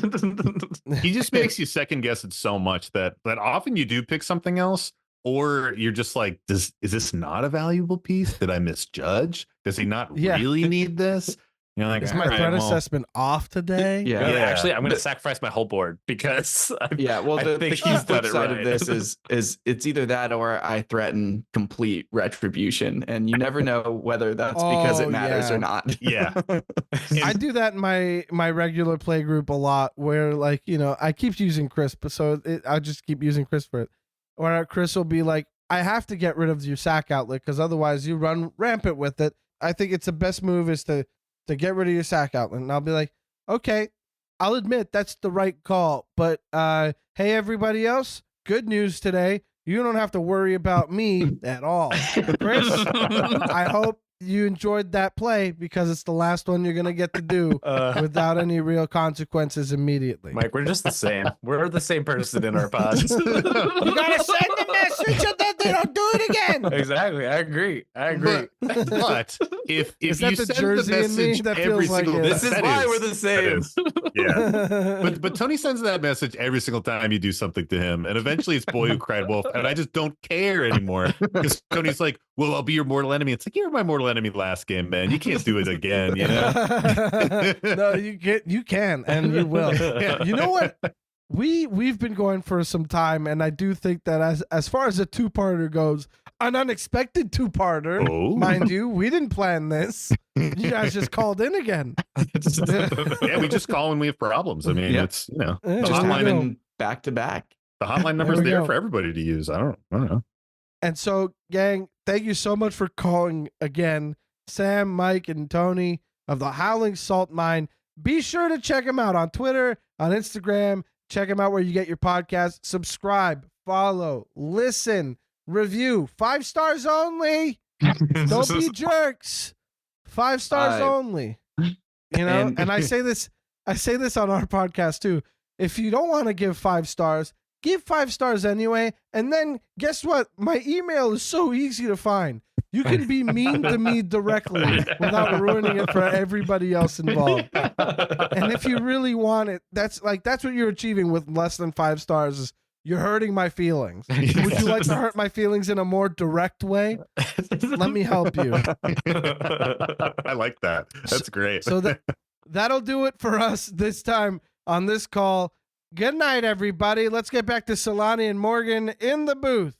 Speaker 5: He just makes you second guess it so much that often you do pick something else, or you're just like, is this not a valuable piece? Did I misjudge? Does he not really need this? You're like,
Speaker 1: Is
Speaker 5: all
Speaker 1: my
Speaker 5: right,
Speaker 1: threat
Speaker 5: well,
Speaker 1: assessment off today?
Speaker 4: Yeah.
Speaker 6: Yeah,
Speaker 5: Yeah.
Speaker 6: actually, I'm going to sacrifice my whole board because
Speaker 4: Yeah, well,
Speaker 6: I
Speaker 4: the
Speaker 6: think
Speaker 4: key
Speaker 6: he's done
Speaker 4: flip
Speaker 6: it
Speaker 4: side
Speaker 6: right.
Speaker 4: of this is it's either that or I threaten complete retribution, and you never know whether that's because
Speaker 1: Oh,
Speaker 4: it matters
Speaker 1: yeah.
Speaker 4: or not.
Speaker 5: Yeah.
Speaker 1: I do that in my regular play group a lot, where like I keep using Chris, but I just keep using Chris for it. Or Chris will be like, I have to get rid of your sack outlet because otherwise you run rampant with it. I think it's the best move is to get rid of your sack outlet, and I'll be like, okay, I'll admit that's the right call, but hey everybody else, good news today. You don't have to worry about me at all. Chris, I hope you enjoyed that play because it's the last one you're going to get to do without any real consequences immediately.
Speaker 6: Mike, we're just the same. We're the same person in our pods.
Speaker 1: You got to send a message and then they don't do it again.
Speaker 6: Exactly. I agree.
Speaker 5: But if
Speaker 1: Is
Speaker 5: you
Speaker 1: that the
Speaker 5: send
Speaker 1: Jersey
Speaker 5: the
Speaker 1: in me?
Speaker 5: message
Speaker 1: That
Speaker 5: every
Speaker 1: feels like
Speaker 5: single
Speaker 1: it.
Speaker 6: This is
Speaker 5: that
Speaker 6: why
Speaker 5: is-
Speaker 6: we're the
Speaker 5: that
Speaker 6: same.
Speaker 5: is. Yeah. But Tony sends that message every single time you do something to him, and eventually it's Boy Who Cried Wolf, and I just don't care anymore because Tony's like, "Well, I'll be your mortal enemy." It's like, "You were my mortal enemy last game, man. You can't do it again." You know?
Speaker 1: No, you can and you will. You know what? We've been going for some time, and I do think that as far as a two-parter goes, an unexpected two-parter,
Speaker 5: Oh.
Speaker 1: mind you, we didn't plan this. You guys just called in again.
Speaker 5: Yeah, we just call when we have problems. I mean,
Speaker 4: Yep.
Speaker 5: it's the
Speaker 1: Yeah,
Speaker 4: Just
Speaker 1: there we
Speaker 5: hotline.
Speaker 1: go.
Speaker 4: happened back to back.
Speaker 5: The hotline number's
Speaker 1: we
Speaker 5: there
Speaker 1: go.
Speaker 5: for everybody to use. I don't know.
Speaker 1: And so, gang, thank you so much for calling again, Sam, Mike, and Tony of the Howling Salt Mine. Be sure to check them out on Twitter, on Instagram. Check them out where you get your podcast. Subscribe, follow, listen, review. 5 stars only. Don't be jerks. 5 stars only. You know, and I say this on our podcast too. If you don't want to give 5 stars, give 5 stars anyway. And then guess what? My email is so easy to find. You can be mean to me directly without ruining it for everybody else involved. And if you really want it, that's what you're achieving with less than 5 stars is you're hurting my feelings. Would you like to hurt my feelings in a more direct way? Let me help you.
Speaker 5: I like that. That's great.
Speaker 1: So that'll do it for us this time on this call. Good night, everybody. Let's get back to Celani and Morgan in the booth.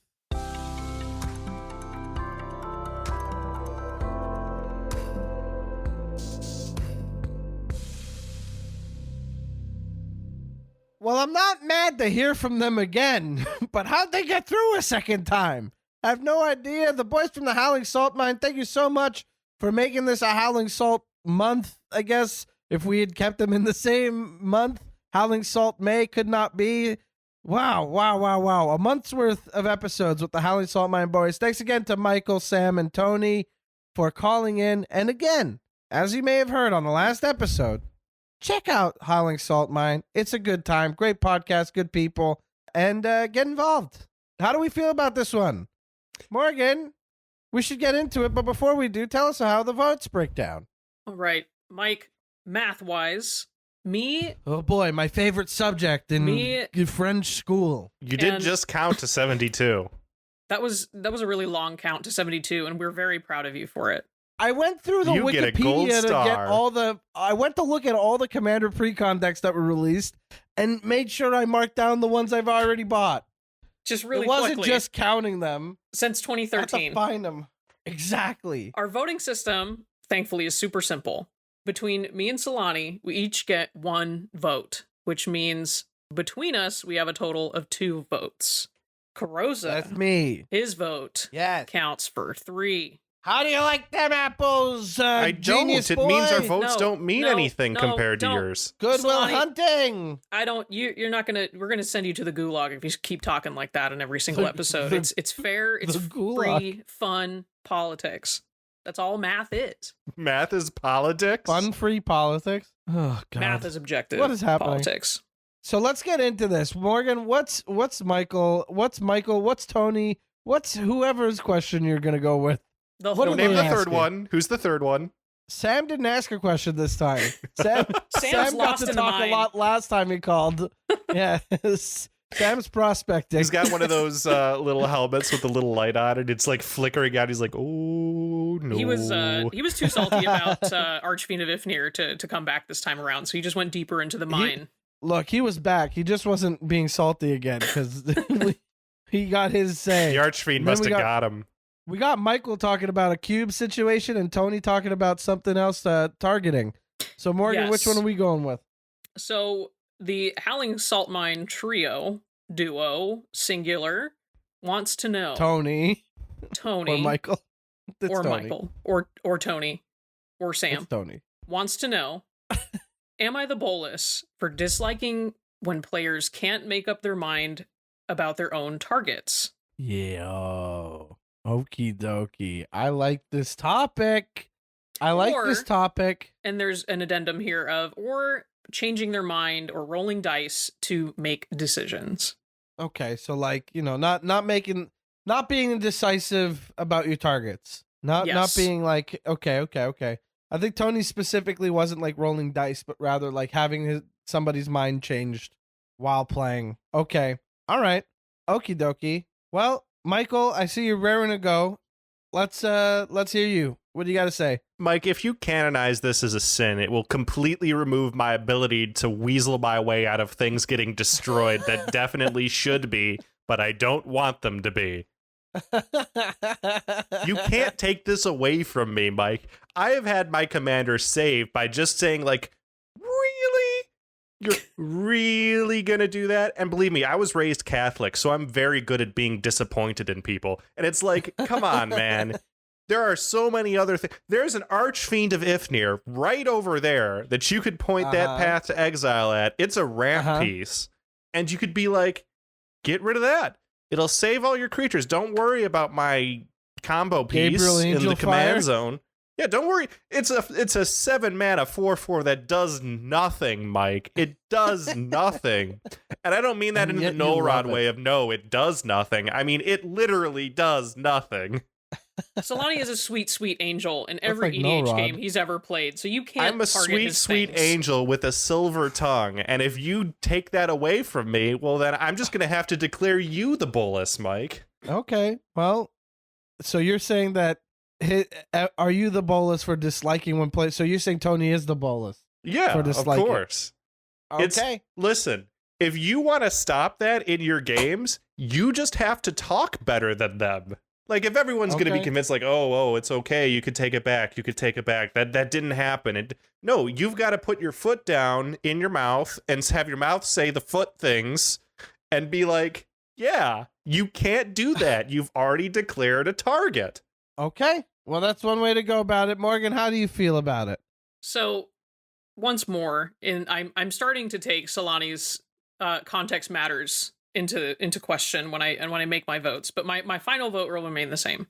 Speaker 1: Well, I'm not mad to hear from them again, but how'd they get through a second time? I have no idea. The boys from the Howling Salt Mine, thank you so much for making this a Howling Salt month, I guess. If we had kept them in the same month, Howling Salt May could not be. Wow. A month's worth of episodes with the Howling Salt Mine boys. Thanks again to Michael, Sam, and Tony for calling in. And again, as you may have heard on the last episode, check out Howling Salt Mine. It's a good time. Great podcast, good people, and get involved. How do we feel about this one? Morgan, we should get into it, but before we do, tell us how the votes break down.
Speaker 3: All right, Mike, math-wise, me,
Speaker 1: Oh boy, my favorite subject in
Speaker 3: Me-
Speaker 1: French school.
Speaker 2: You did
Speaker 3: And-
Speaker 2: just count to 72.
Speaker 3: that was a really long count to 72, and we're very proud of you for it.
Speaker 1: I went through the
Speaker 2: You get a gold
Speaker 1: Wikipedia to get
Speaker 2: star.
Speaker 1: I went to look at all the Commander Precon decks that were released and made sure I marked down the ones I've already bought.
Speaker 3: Just really
Speaker 1: it wasn't
Speaker 3: quickly,
Speaker 1: just counting them.
Speaker 3: since
Speaker 1: I had to
Speaker 3: 2013.
Speaker 1: find them. Exactly.
Speaker 3: Our voting system, thankfully, is super simple. Between me and Celani, we each get 1 vote, which means between us, we have a total of 2 votes. Carrozza,
Speaker 1: That's me.
Speaker 3: his vote
Speaker 1: Yes.
Speaker 3: counts for 3.
Speaker 1: How do you like them apples,
Speaker 2: I don't.
Speaker 1: genius
Speaker 2: It
Speaker 1: boy?
Speaker 2: means our votes
Speaker 3: No,
Speaker 2: don't mean
Speaker 3: no,
Speaker 2: anything
Speaker 3: no,
Speaker 2: compared to
Speaker 3: don't.
Speaker 2: yours.
Speaker 1: Goodwill
Speaker 3: Celani-
Speaker 1: Hunting.
Speaker 3: I don't. You're not gonna. We're gonna send you to the gulag if you keep talking like that in every single
Speaker 1: The-
Speaker 3: episode.
Speaker 1: the-
Speaker 3: It's fair. It's
Speaker 1: the gulag.
Speaker 3: free, fun politics. That's all math is.
Speaker 2: Math is politics.
Speaker 1: Fun-free politics. Oh God.
Speaker 3: Math is objective.
Speaker 1: What is happening?
Speaker 3: Politics.
Speaker 1: So let's get into this. Morgan, what's Michael? What's Tony? What's whoever's question you're gonna go with?
Speaker 3: The
Speaker 1: What
Speaker 3: whole
Speaker 1: do
Speaker 2: Name
Speaker 1: they
Speaker 2: the
Speaker 1: ask
Speaker 2: third
Speaker 1: you?
Speaker 2: one. Who's the third one?
Speaker 1: Sam didn't ask a question this time. Sam
Speaker 3: Sam's
Speaker 1: got
Speaker 3: lost
Speaker 1: to
Speaker 3: in the
Speaker 1: talk a
Speaker 3: mind.
Speaker 1: lot last time he called. Yeah. Sam's prospecting.
Speaker 2: He's got one of those little helmets with the little light on it. It's like flickering out. He's like, oh no.
Speaker 3: He was too salty about Archfiend of Ifnir to come back this time around, so he just went deeper into the mine.
Speaker 1: Look, he was back. He just wasn't being salty again because he got his say.
Speaker 2: The Archfiend must have got him.
Speaker 1: We got Michael talking about a cube situation and Tony talking about something else targeting. So, Morgan, Which one are we going with?
Speaker 3: So, the Howling Salt Mine trio, duo, singular, wants to know.
Speaker 1: Tony.
Speaker 3: Or
Speaker 1: Michael.
Speaker 3: Or
Speaker 1: Tony.
Speaker 3: Michael. Or Tony. Or Sam.
Speaker 1: It's Tony.
Speaker 3: Wants to know, am I the bolus for disliking when players can't make up their mind about their own targets?
Speaker 1: Yeah. Okie dokie. I like this topic.
Speaker 3: And there's an addendum here of, or changing their mind or rolling dice to make decisions.
Speaker 1: Okay, so like, not being indecisive about your targets. Not being like, okay. I think Tony specifically wasn't like rolling dice, but rather like having somebody's mind changed while playing. Okay. All right. Okie dokie. Well, Michael, I see you're raring to go. Let's hear you. What do you got to say?
Speaker 2: Mike, if you canonize this as a sin, it will completely remove my ability to weasel my way out of things getting destroyed that definitely should be, but I don't want them to be. You can't take this away from me, Mike. I have had my commander saved by just saying, like, really? You're really gonna do that? And believe me, I was raised Catholic, so I'm very good at being disappointed in people. And it's like, come on, man. There are so many other things. There's an Archfiend of Ifnir right over there that you could point that path to exile at. It's a ramp piece. And you could be like, get rid of that. It'll save all your creatures. Don't worry about my combo piece in the command zone. Yeah, don't worry. It's a 7-mana 4/4 that does nothing, Mike. It does nothing. And I don't mean that in the Null-Rod way of no, it does nothing. I mean, it literally does nothing.
Speaker 3: Celani is a sweet, sweet angel in every EDH game he's ever played, so you can't
Speaker 2: I'm a
Speaker 3: target
Speaker 2: sweet angel with a silver tongue, and if you take that away from me, well, then I'm just going to have to declare you the bolus, Mike.
Speaker 1: Okay, well, so you're saying that, are you the bolus for disliking when played? So you're saying Tony is the bolus?
Speaker 2: Yeah,
Speaker 1: for disliking.
Speaker 2: Of course.
Speaker 1: Okay.
Speaker 2: Listen, if you want to stop that in your games, you just have to talk better than them. Like, if everyone's going to be convinced, like, oh, it's okay, you could take it back, that didn't happen. No, you've got to put your foot down in your mouth and have your mouth say the foot things and be like, yeah, you can't do that. You've already declared a target.
Speaker 1: Okay, well, that's one way to go about it. Morgan, how do you feel about it?
Speaker 3: So, once more, I'm starting to take Celani's context matters into question when I make my votes, but my final vote will remain the same.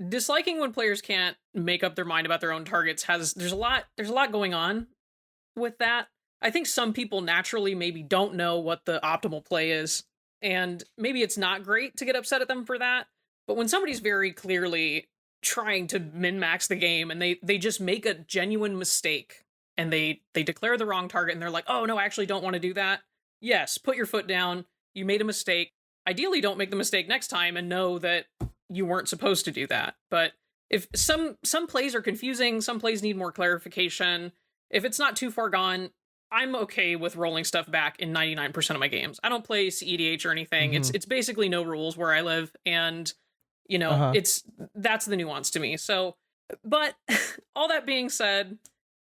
Speaker 3: Disliking when players can't make up their mind about their own targets there's a lot going on with that. I think some people naturally maybe don't know what the optimal play is, and maybe it's not great to get upset at them for that. But when somebody's very clearly trying to min-max the game and they just make a genuine mistake and they declare the wrong target and they're like, oh no, I actually don't want to do that. Yes, put your foot down. You made a mistake. Ideally, don't make the mistake next time and know that you weren't supposed to do that. But if some plays are confusing, some plays need more clarification. If it's not too far gone, I'm okay with rolling stuff back in 99% of my games. I don't play CEDH or anything. Mm-hmm. It's basically no rules where I live, and that's the nuance to me. So, but all that being said,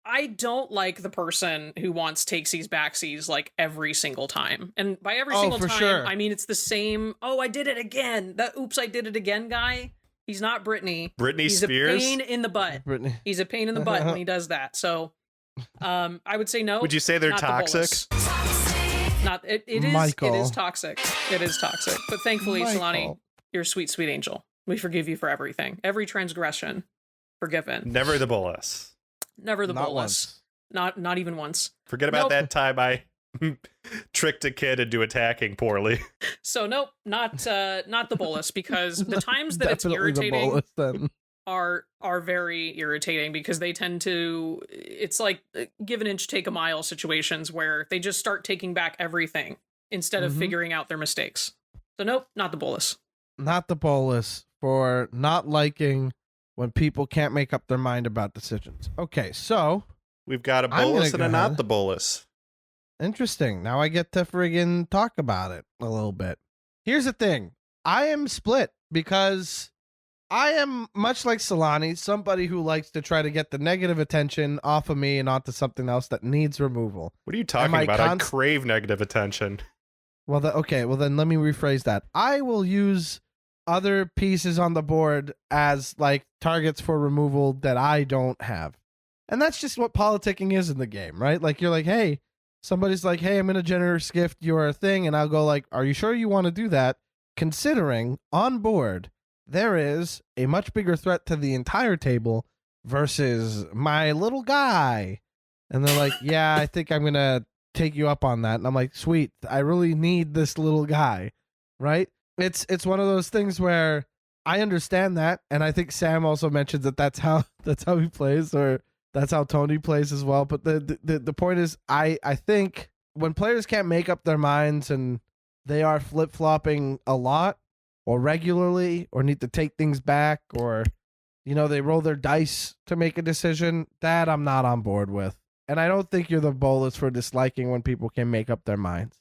Speaker 3: I don't like the person who wants takesies backsies like every single time. And by every single time, sure. I mean, it's the same, oh, I did it again. That oops, I did it again guy. He's not Britney.
Speaker 2: Britney Spears?
Speaker 3: He's a pain in the butt.
Speaker 1: Britney.
Speaker 3: He's a pain in the butt when he does that. So I would say no.
Speaker 2: Would you say they're toxic?
Speaker 3: It is toxic. It is toxic. But thankfully, Celani, you're a sweet, sweet angel. We forgive you for everything. Every transgression forgiven.
Speaker 2: Never the bolus.
Speaker 3: Never the bolus. Not even once.
Speaker 2: Forget about that time I tricked a kid into attacking poorly.
Speaker 3: So nope, not the bolus, because the times that it's irritating
Speaker 1: the bolus,
Speaker 3: are very irritating, because they tend to, it's like give an inch, take a mile situations where they just start taking back everything. instead of figuring out their mistakes. So nope, not the bolus.
Speaker 1: Not the bolus for not liking when people can't make up their mind about decisions. Okay, so
Speaker 2: we've got a
Speaker 1: I'm
Speaker 2: bolus
Speaker 1: gonna
Speaker 2: and a
Speaker 1: go
Speaker 2: not
Speaker 1: ahead.
Speaker 2: the bolus.
Speaker 1: Interesting. Now I get to friggin' talk about it a little bit. Here's the thing. I am split because I am, much like Celani, somebody who likes to try to get the negative attention off of me and onto something else that needs removal.
Speaker 2: What are you talking
Speaker 1: I
Speaker 2: about? I crave negative attention.
Speaker 1: Well, okay. Well, then let me rephrase that. I will use other pieces on the board as like targets for removal that I don't have. And that's just what politicking is in the game, right? Like you're like, hey, somebody's like, hey, I'm going to generous gift your thing. And I'll go like, are you sure you want to do that? Considering on board, there is a much bigger threat to the entire table versus my little guy. And they're like, yeah, I think I'm going to take you up on that. And I'm like, sweet, I really need this little guy, right? It's one of those things where I understand that, and I think Sam also mentioned that that's how he plays, or that's how Tony plays as well. But the point is, I think when players can't make up their minds and they are flip-flopping a lot or regularly or need to take things back, or they roll their dice to make a decision, that I'm not on board with. And I don't think you're the bolus for disliking when people can make up their minds.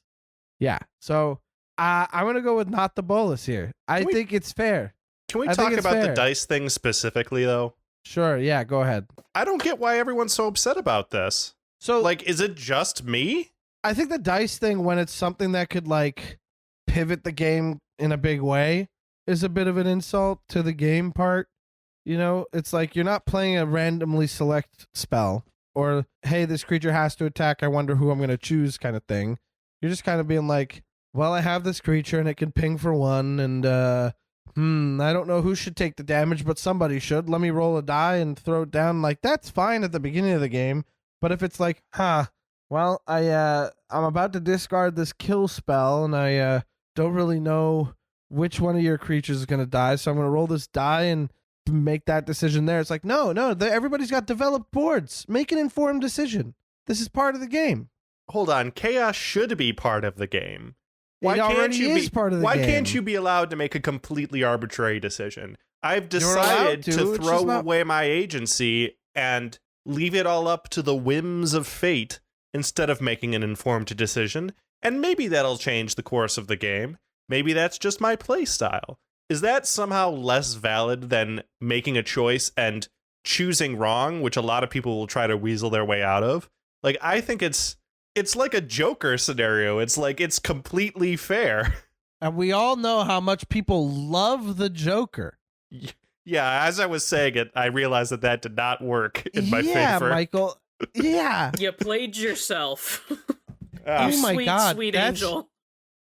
Speaker 1: Yeah. So I'm going to go with not the bolus here. I think it's fair.
Speaker 2: Can we
Speaker 1: I think
Speaker 2: talk
Speaker 1: it's
Speaker 2: about
Speaker 1: fair.
Speaker 2: the dice thing specifically, though?
Speaker 1: Sure. Yeah, go ahead.
Speaker 2: I don't get why everyone's so upset about this.
Speaker 1: So
Speaker 2: Like, is it just me?
Speaker 1: I think the dice thing, when it's something that could like pivot the game in a big way, is a bit of an insult to the game part. It's like you're not playing a randomly select spell or, hey, this creature has to attack, I wonder who I'm going to choose kind of thing. You're just kind of being like, well, I have this creature and it can ping for 1, and I don't know who should take the damage, but somebody should. Let me roll a die and throw it down. Like, that's fine at the beginning of the game. But if it's like, well, I'm about to discard this kill spell, and I don't really know which one of your creatures is going to die, so I'm going to roll this die and make that decision there. It's like, no, everybody's got developed boards. Make an informed decision. This is part of the game.
Speaker 2: Hold on, chaos should be part of the game.
Speaker 1: It already is part of the game.
Speaker 2: Why can't you be allowed to make a completely arbitrary decision? I've
Speaker 1: You're allowed
Speaker 2: decided to
Speaker 1: to, it's
Speaker 2: throw
Speaker 1: just not-
Speaker 2: away my agency and leave it all up to the whims of fate instead of making an informed decision, and maybe that'll change the course of the game. Maybe that's just my play style. Is that somehow less valid than making a choice and choosing wrong, which a lot of people will try to weasel their way out of? Like, I think it's like a Joker scenario. It's like it's completely fair.
Speaker 1: And we all know how much people love the Joker.
Speaker 2: Yeah, as I was saying it, I realized that did not work in my favor.
Speaker 1: Yeah, Michael. Yeah.
Speaker 3: You played yourself.
Speaker 2: Ah.
Speaker 3: You
Speaker 1: Oh my
Speaker 3: sweet,
Speaker 1: God,
Speaker 3: sweet
Speaker 1: that's-
Speaker 3: angel.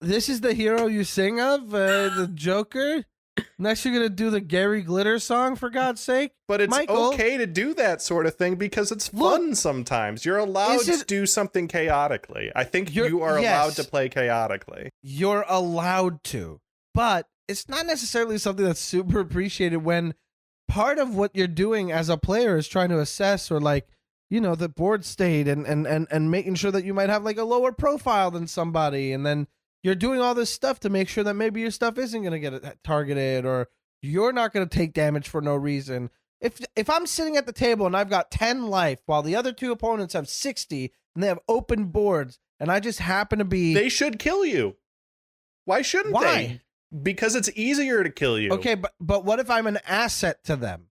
Speaker 1: This is the hero you sing of, the Joker? Next you're going to do the Gary Glitter song, for God's sake?
Speaker 2: But it's
Speaker 1: Michael,
Speaker 2: okay to do that sort of thing because it's
Speaker 1: Look,
Speaker 2: fun sometimes. You're allowed
Speaker 1: is it-
Speaker 2: to do something chaotically. I think
Speaker 1: You're-
Speaker 2: you are
Speaker 1: yes.
Speaker 2: allowed to play chaotically.
Speaker 1: You're allowed to. But it's not necessarily something that's super appreciated when part of what you're doing as a player is trying to assess, or like, the board state and making sure that you might have like a lower profile than somebody, and then you're doing all this stuff to make sure that maybe your stuff isn't going to get targeted, or you're not going to take damage for no reason. If I'm sitting at the table and I've got 10 life while the other two opponents have 60 and they have open boards, and I just happen to be...
Speaker 2: They should kill you. Why shouldn't
Speaker 1: Why?
Speaker 2: they? Because it's easier to kill you.
Speaker 1: Okay, but what if I'm an asset to them,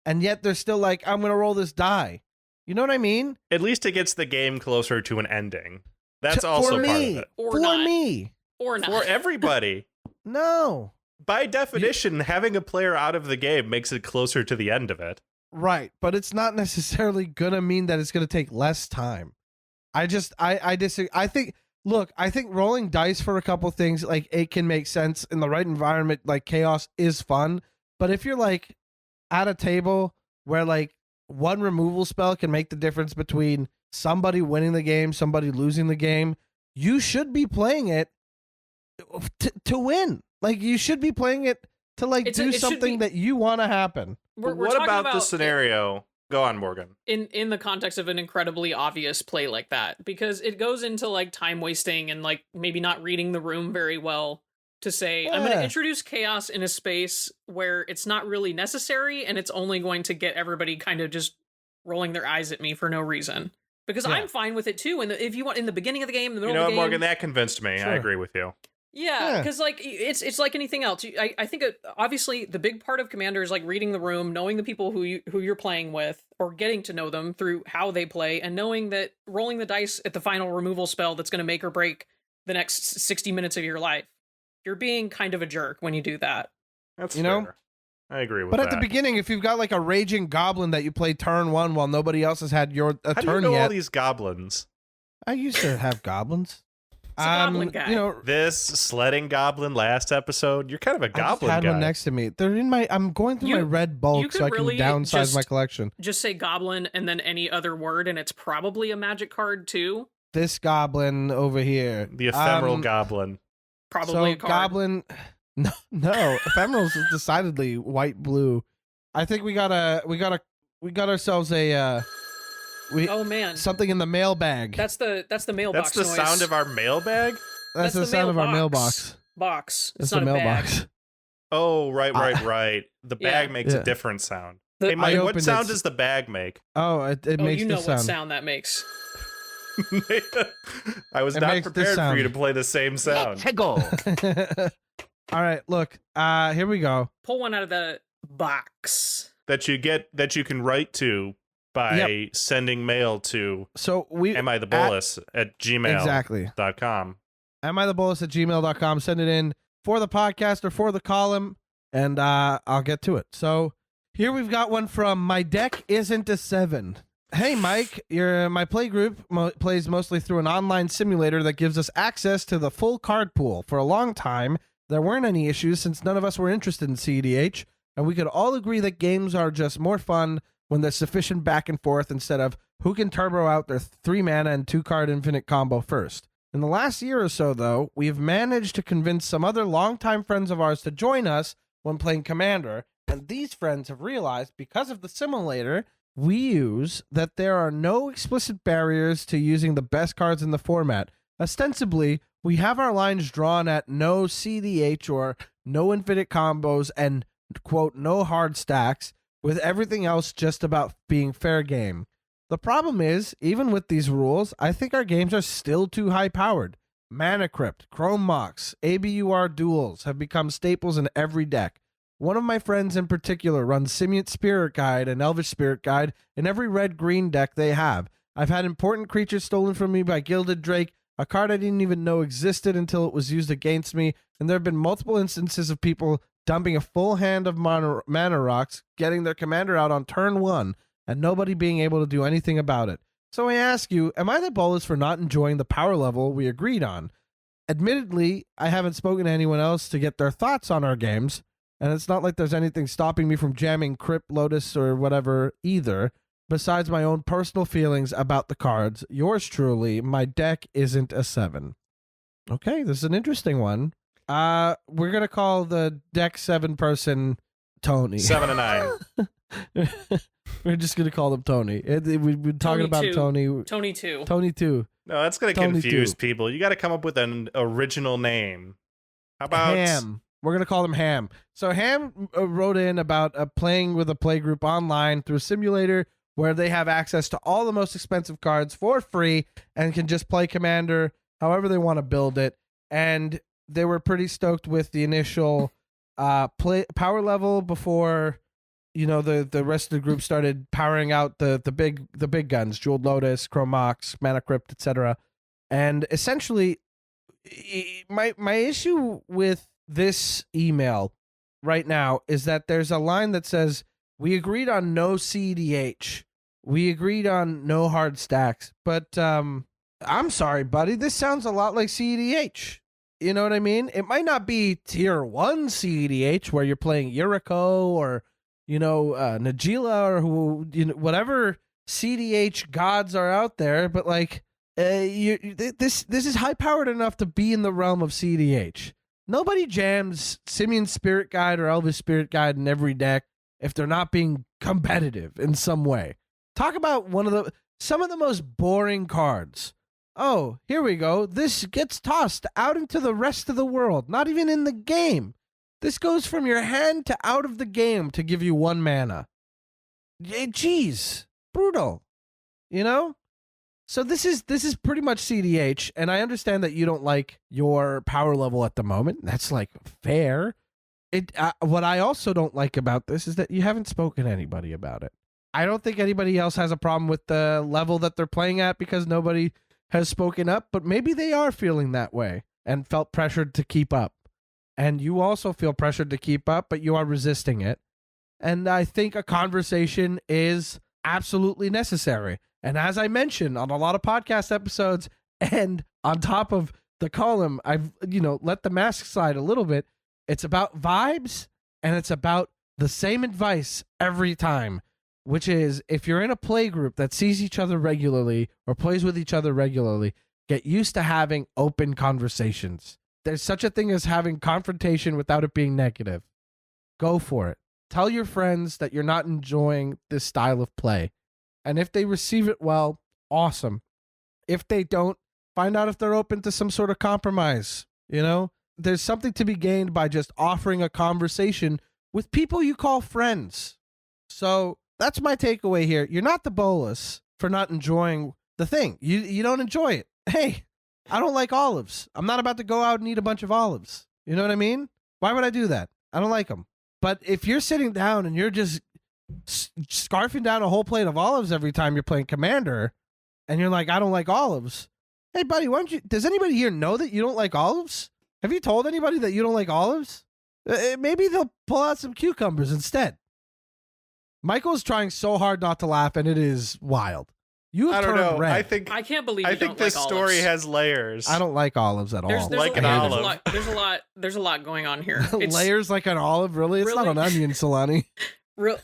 Speaker 1: and yet they're still like, I'm going to roll this die? You know what I mean?
Speaker 2: At least it gets the game closer to an ending. That's
Speaker 1: For
Speaker 2: also part of
Speaker 1: me.
Speaker 2: it.
Speaker 3: Or
Speaker 1: For
Speaker 3: not.
Speaker 1: me.
Speaker 3: Or not.
Speaker 2: For everybody.
Speaker 1: No.
Speaker 2: By definition, having a player out of the game makes it closer to the end of it.
Speaker 1: Right, but it's not necessarily going to mean that it's going to take less time. I disagree. I think rolling dice for a couple things, like, it can make sense in the right environment. Like, chaos is fun. But if you're like at a table where like one removal spell can make the difference between somebody winning the game, somebody losing the game, you should be playing it to win. Like, you should be playing it to like
Speaker 3: It
Speaker 1: do
Speaker 3: should
Speaker 1: something
Speaker 3: be-
Speaker 1: that you want to happen.
Speaker 3: We're
Speaker 2: what
Speaker 3: talking
Speaker 2: about the scenario Go on, Morgan.
Speaker 3: In the context of an incredibly obvious play like that, because it goes into like time wasting and like maybe not reading the room very well to say, I'm going to introduce chaos in a space where it's not really necessary and it's only going to get everybody kind of just rolling their eyes at me for no reason. Because I'm fine with it too. And if you want in the beginning of the game, in the middle of the game.
Speaker 2: Morgan, that convinced me. I agree with you.
Speaker 3: Yeah, because like it's like anything else. I think obviously the big part of Commander is like reading the room, knowing the people who you're playing with, or getting to know them through how they play, and knowing that rolling the dice at the final removal spell that's going to make or break the next 60 minutes of your life. You're being kind of a jerk when you do that.
Speaker 2: That's fair. I agree with that.
Speaker 1: But at the beginning, if you've got like a raging goblin that you play turn 1 while nobody else has had your
Speaker 2: How
Speaker 1: turn
Speaker 2: do you know
Speaker 1: yet.
Speaker 2: all these goblins?
Speaker 1: I used to have goblins.
Speaker 3: It's a goblin guy.
Speaker 1: You know,
Speaker 2: This sledding goblin last episode, you're kind of a
Speaker 1: I just
Speaker 2: goblin
Speaker 1: had
Speaker 2: guy.
Speaker 1: one next to me. They're in my. I'm going through my red
Speaker 3: you
Speaker 1: bulk
Speaker 3: could
Speaker 1: so I can
Speaker 3: really
Speaker 1: downsize
Speaker 3: just-
Speaker 1: my collection.
Speaker 3: Just say goblin and then any other word, and it's probably a magic card too.
Speaker 1: This goblin over here,
Speaker 2: The ephemeral goblin.
Speaker 3: Probably
Speaker 1: so
Speaker 3: a card.
Speaker 1: goblin. No, ephemeral's is decidedly white blue. I think we got ourselves a
Speaker 3: Oh man,
Speaker 1: something in the mailbag.
Speaker 3: that's the mailbox.
Speaker 2: That's the
Speaker 3: noise.
Speaker 2: sound of our mailbag?
Speaker 1: That's the sound of our mailbox.
Speaker 3: Box.
Speaker 1: It's
Speaker 3: It's not
Speaker 1: the
Speaker 3: a
Speaker 1: mailbox.
Speaker 3: bag.
Speaker 2: Oh, right. The bag
Speaker 3: Yeah.
Speaker 2: makes
Speaker 1: Yeah.
Speaker 2: a different sound.
Speaker 3: The-
Speaker 2: Hey, Mike,
Speaker 1: I
Speaker 2: what
Speaker 1: opened
Speaker 2: sound
Speaker 1: it.
Speaker 2: does the bag make?
Speaker 1: Oh, it
Speaker 3: Oh,
Speaker 1: makes
Speaker 3: you know
Speaker 1: this
Speaker 3: what
Speaker 1: sound.
Speaker 3: sound that makes.
Speaker 2: I was
Speaker 1: It
Speaker 2: not
Speaker 1: makes this
Speaker 2: prepared for
Speaker 1: sound.
Speaker 2: you to play the same sound.
Speaker 5: Tickle.
Speaker 1: All right, look. Here we go.
Speaker 3: Pull one out of the box.
Speaker 2: that you can write to by sending mail to
Speaker 1: So we
Speaker 2: am I the bolus at gmail.com.
Speaker 1: exactly. Am I the bolus at gmail.com? Send it in for the podcast or for the column, and I'll get to it. So here we've got one from My Deck Isn't a 7. Hey, Mike, my play group plays mostly through an online simulator that gives us access to the full card pool. For a long time, there weren't any issues since none of us were interested in CEDH, and we could all agree that games are just more fun when there's sufficient back and forth instead of who can turbo out their 3 mana and 2 card infinite combo first. In the last year or so, though, we've managed to convince some other longtime friends of ours to join us when playing Commander, and these friends have realized, because of the simulator we use, that there are no explicit barriers to using the best cards in the format. Ostensibly, we have our lines drawn at no CDH or no infinite combos and, quote, no hard stacks, with everything else just about being fair game. The problem is, even with these rules, I think our games are still too high-powered. Mana Crypt, Chrome Mox, ABUR duels have become staples in every deck. One of my friends in particular runs Simian Spirit Guide and Elvish Spirit Guide in every red-green deck they have. I've had important creatures stolen from me by Gilded Drake, a card I didn't even know existed until it was used against me, and there have been multiple instances of people dumping a full hand of mana rocks, getting their commander out on turn 1, and nobody being able to do anything about it. So I ask you, am I the bolus for not enjoying the power level we agreed on? Admittedly, I haven't spoken to anyone else to get their thoughts on our games, and it's not like there's anything stopping me from jamming Crypt, Lotus, or whatever either, besides my own personal feelings about the cards. Yours truly, My Deck Isn't a 7. Okay, this is an interesting one. We're going to call the deck 7 person Tony.
Speaker 2: 7 and 9.
Speaker 1: We're just going to call him Tony. We've been talking about Tony.
Speaker 3: Tony 2.
Speaker 1: Tony 2.
Speaker 2: No, that's going to
Speaker 1: Tony
Speaker 2: confuse
Speaker 1: 2.
Speaker 2: people. You got to come up with an original name. How about
Speaker 1: Ham? We're going to call him Ham. So Ham wrote in about playing with a playgroup online through a simulator where they have access to all the most expensive cards for free and can just play Commander however they want to build it. And they were pretty stoked with the initial power level before, you know, the rest of the group started powering out the big guns, Jeweled Lotus, Chrome Mox, Mana Crypt, etc. And essentially, my issue with this email right now is that there's a line that says, we agreed on no CDH. We agreed on no hard stacks. But I'm sorry, buddy. This sounds a lot like CDH. You know what I mean? It might not be tier 1 CDH where you're playing Yuriko or, you know, Najila or whatever CDH gods are out there. But like, this is high powered enough to be in the realm of CDH. Nobody jams Simian Spirit Guide or Elvis Spirit Guide in every deck if they're not being competitive in some way. Talk about some of the most boring cards. Oh, here we go. This gets tossed out into the rest of the world, not even in the game. This goes from your hand to out of the game to give you 1 mana. Jeez, brutal. You know? So this is pretty much CDH, and I understand that you don't like your power level at the moment. That's like fair. What I also don't like about this is that you haven't spoken to anybody about it. I don't think anybody else has a problem with the level that they're playing at because nobody has spoken up, but maybe they are feeling that way and felt pressured to keep up. And you also feel pressured to keep up, but you are resisting it. And I think a conversation is absolutely necessary. And as I mentioned on a lot of podcast episodes, and on top of the column, I've let the mask slide a little bit. It's about vibes, and it's about the same advice every time, which is if you're in a play group that sees each other regularly or plays with each other regularly, get used to having open conversations. There's such a thing as having confrontation without it being negative. Go for it. Tell your friends that you're not enjoying this style of play. And if they receive it well, awesome. If they don't, find out if they're open to some sort of compromise. There's something to be gained by just offering a conversation with people you call friends. So that's my takeaway here. You're not the bolus for not enjoying the thing. You don't enjoy it. Hey, I don't like olives. I'm not about to go out and eat a bunch of olives. You know what I mean? Why would I do that? I don't like them. But if you're sitting down and you're just scarfing down a whole plate of olives every time you're playing Commander, and you're like, I don't like olives. Hey, buddy, does anybody here know that you don't like olives? Have you told anybody that you don't like olives? Maybe they'll pull out some cucumbers instead. Michael's trying so hard not to laugh, and it is wild. You have turned red.
Speaker 3: I can't believe you don't
Speaker 2: this
Speaker 3: like
Speaker 2: story
Speaker 3: olives.
Speaker 2: has layers.
Speaker 1: I don't like olives at all.
Speaker 2: Like an olive.
Speaker 3: There's a lot going on here. It's,
Speaker 1: layers like an olive, really? It's not an onion, Celani.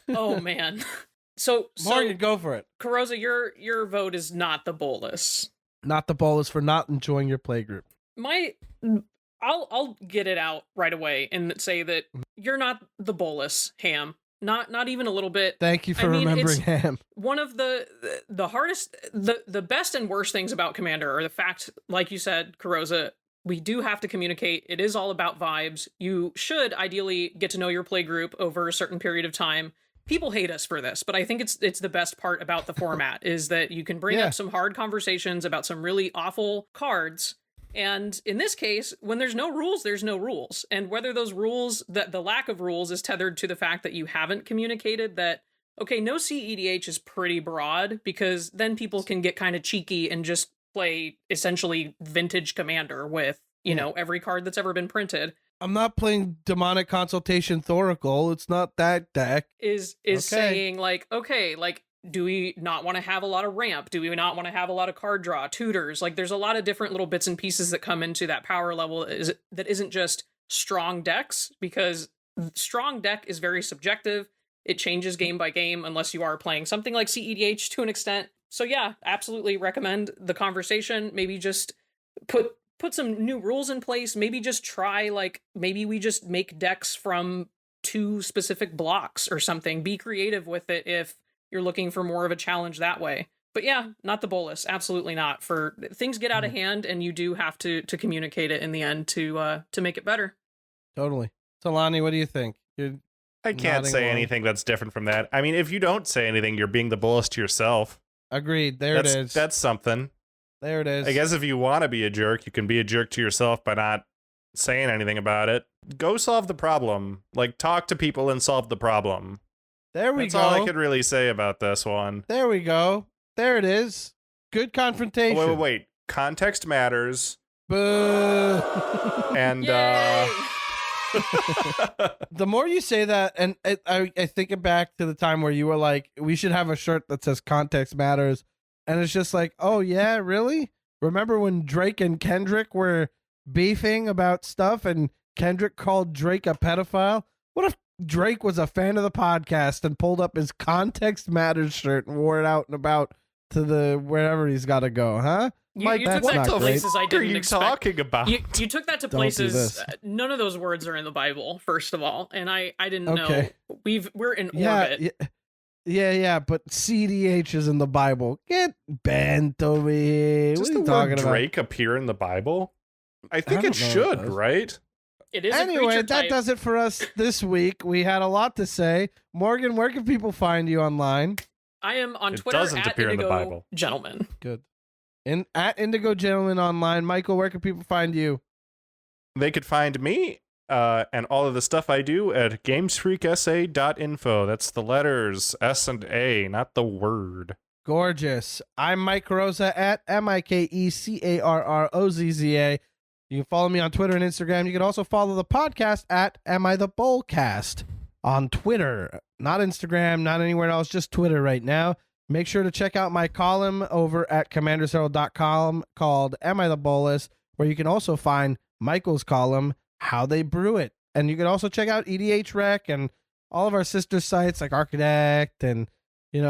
Speaker 3: Oh man. So
Speaker 1: Morgan, go for it.
Speaker 3: Carrozza, your vote is not the bolus.
Speaker 1: Not the bolus for not enjoying your playgroup.
Speaker 3: I'll get it out right away and say that you're not the bolus, Ham. Not even a little bit.
Speaker 1: Thank you for remembering Ham.
Speaker 3: One of the hardest, the best and worst things about Commander are the fact, like you said, Carrozza, we do have to communicate. It is all about vibes. You should ideally get to know your play group over a certain period of time. People hate us for this, but I think it's the best part about the format is that you can bring up some hard conversations about some really awful cards. And in this case, when there's no rules, there's no rules. And whether those rules, the lack of rules is tethered to the fact that you haven't communicated that, okay, no CEDH is pretty broad, because then people can get kind of cheeky and just play essentially vintage Commander with, every card that's ever been printed.
Speaker 1: I'm not playing Demonic Consultation Thoracle. It's not that deck.
Speaker 3: Is saying do we not want to have a lot of ramp? Do we not want to have a lot of card draw, tutors? Like, there's a lot of different little bits and pieces that come into that power level that isn't just strong decks, because strong deck is very subjective. It changes game by game unless you are playing something like CEDH to an extent. So yeah, absolutely recommend the conversation. Maybe just put some new rules in place. Maybe just try, maybe we just make decks from 2 specific blocks or something. Be creative with it if you're looking for more of a challenge that way. But yeah, not the bolus. Absolutely not. For things get out of hand, and you do have to communicate it in the end to make it better.
Speaker 1: Totally. Celani, what do you think?
Speaker 2: I can't say anything that's different from that. I mean, if you don't say anything, you're being the bolus to yourself.
Speaker 1: Agreed. It is.
Speaker 2: That's something.
Speaker 1: There it is.
Speaker 2: I guess if you want to be a jerk, you can be a jerk to yourself by not saying anything about it. Go solve the problem. Talk to people and solve the problem.
Speaker 1: There we
Speaker 2: That's
Speaker 1: go.
Speaker 2: all I could really say about this one.
Speaker 1: There we go. There it is. Good confrontation.
Speaker 2: Oh, wait. Context matters.
Speaker 1: Boo.
Speaker 2: And
Speaker 1: the more you say that, and I think back to the time where you were like, we should have a shirt that says context matters. And it's just like, oh, yeah, really? Remember when Drake and Kendrick were beefing about stuff and Kendrick called Drake a pedophile? What if Drake was a fan of the podcast and pulled up his Context Matters shirt and wore it out and about to the wherever he's got to go, huh?
Speaker 3: You took that to places I didn't expect.
Speaker 2: What are you talking about?
Speaker 3: You took that to places. None of those words are in the Bible, first of all, and I didn't know. We're in orbit.
Speaker 1: Yeah, but CDH is in the Bible. Get bent over here.
Speaker 2: Does
Speaker 1: What are
Speaker 2: the
Speaker 1: you talking
Speaker 2: word
Speaker 1: about?
Speaker 2: Drake appear in the Bible? I think
Speaker 1: don't
Speaker 2: it
Speaker 1: know if it
Speaker 2: should,
Speaker 1: does.
Speaker 2: right?
Speaker 3: It is a
Speaker 1: Anyway,
Speaker 3: creature
Speaker 1: that
Speaker 3: type.
Speaker 1: does it for us this week. We had a lot to say. Morgan, where can people find you online?
Speaker 3: I am on
Speaker 2: It
Speaker 3: Twitter
Speaker 2: doesn't
Speaker 3: at
Speaker 2: appear in the
Speaker 3: Indigo
Speaker 2: Bible.
Speaker 3: Gentleman.
Speaker 1: Good. At Indigo Gentleman online. Michael, where can people find you?
Speaker 2: They could find me and all of the stuff I do at gamesfreaksa.info. That's the letters S and A, not the word.
Speaker 1: Gorgeous. I'm Mike Carrozza at MikeCarrozza. You can follow me on Twitter and Instagram. You can also follow the podcast at Am I the Bolcast on Twitter. Not Instagram, not anywhere else, just Twitter right now. Make sure to check out my column over at commandersherald.com called Am I the Bolus, where you can also find Michael's column, How They Brew It. And you can also check out EDH Rec and all of our sister sites like Architect and you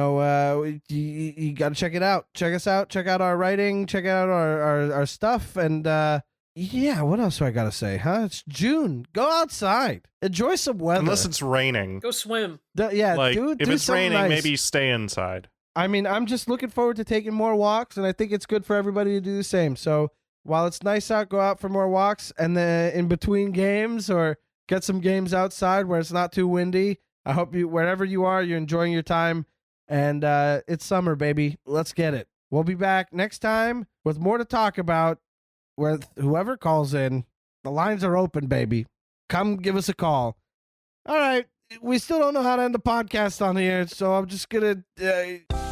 Speaker 1: got to check it out. Check us out. Check out our writing. Check out our stuff. And yeah, what else do I got to say, huh? It's June. Go outside. Enjoy some weather.
Speaker 2: Unless it's raining.
Speaker 3: Go swim.
Speaker 2: Like,
Speaker 1: do
Speaker 2: if it's
Speaker 1: something
Speaker 2: raining,
Speaker 1: nice.
Speaker 2: maybe stay inside.
Speaker 1: I mean, I'm just looking forward to taking more walks, and I think it's good for everybody to do the same. So while it's nice out, go out for more walks, and then in between games or get some games outside where it's not too windy. I hope you, wherever you are, you're enjoying your time. And it's summer, baby. Let's get it. We'll be back next time with more to talk about with whoever calls in. The lines are open, baby. Come give us a call. All right. We still don't know how to end the podcast on here, so I'm just going to...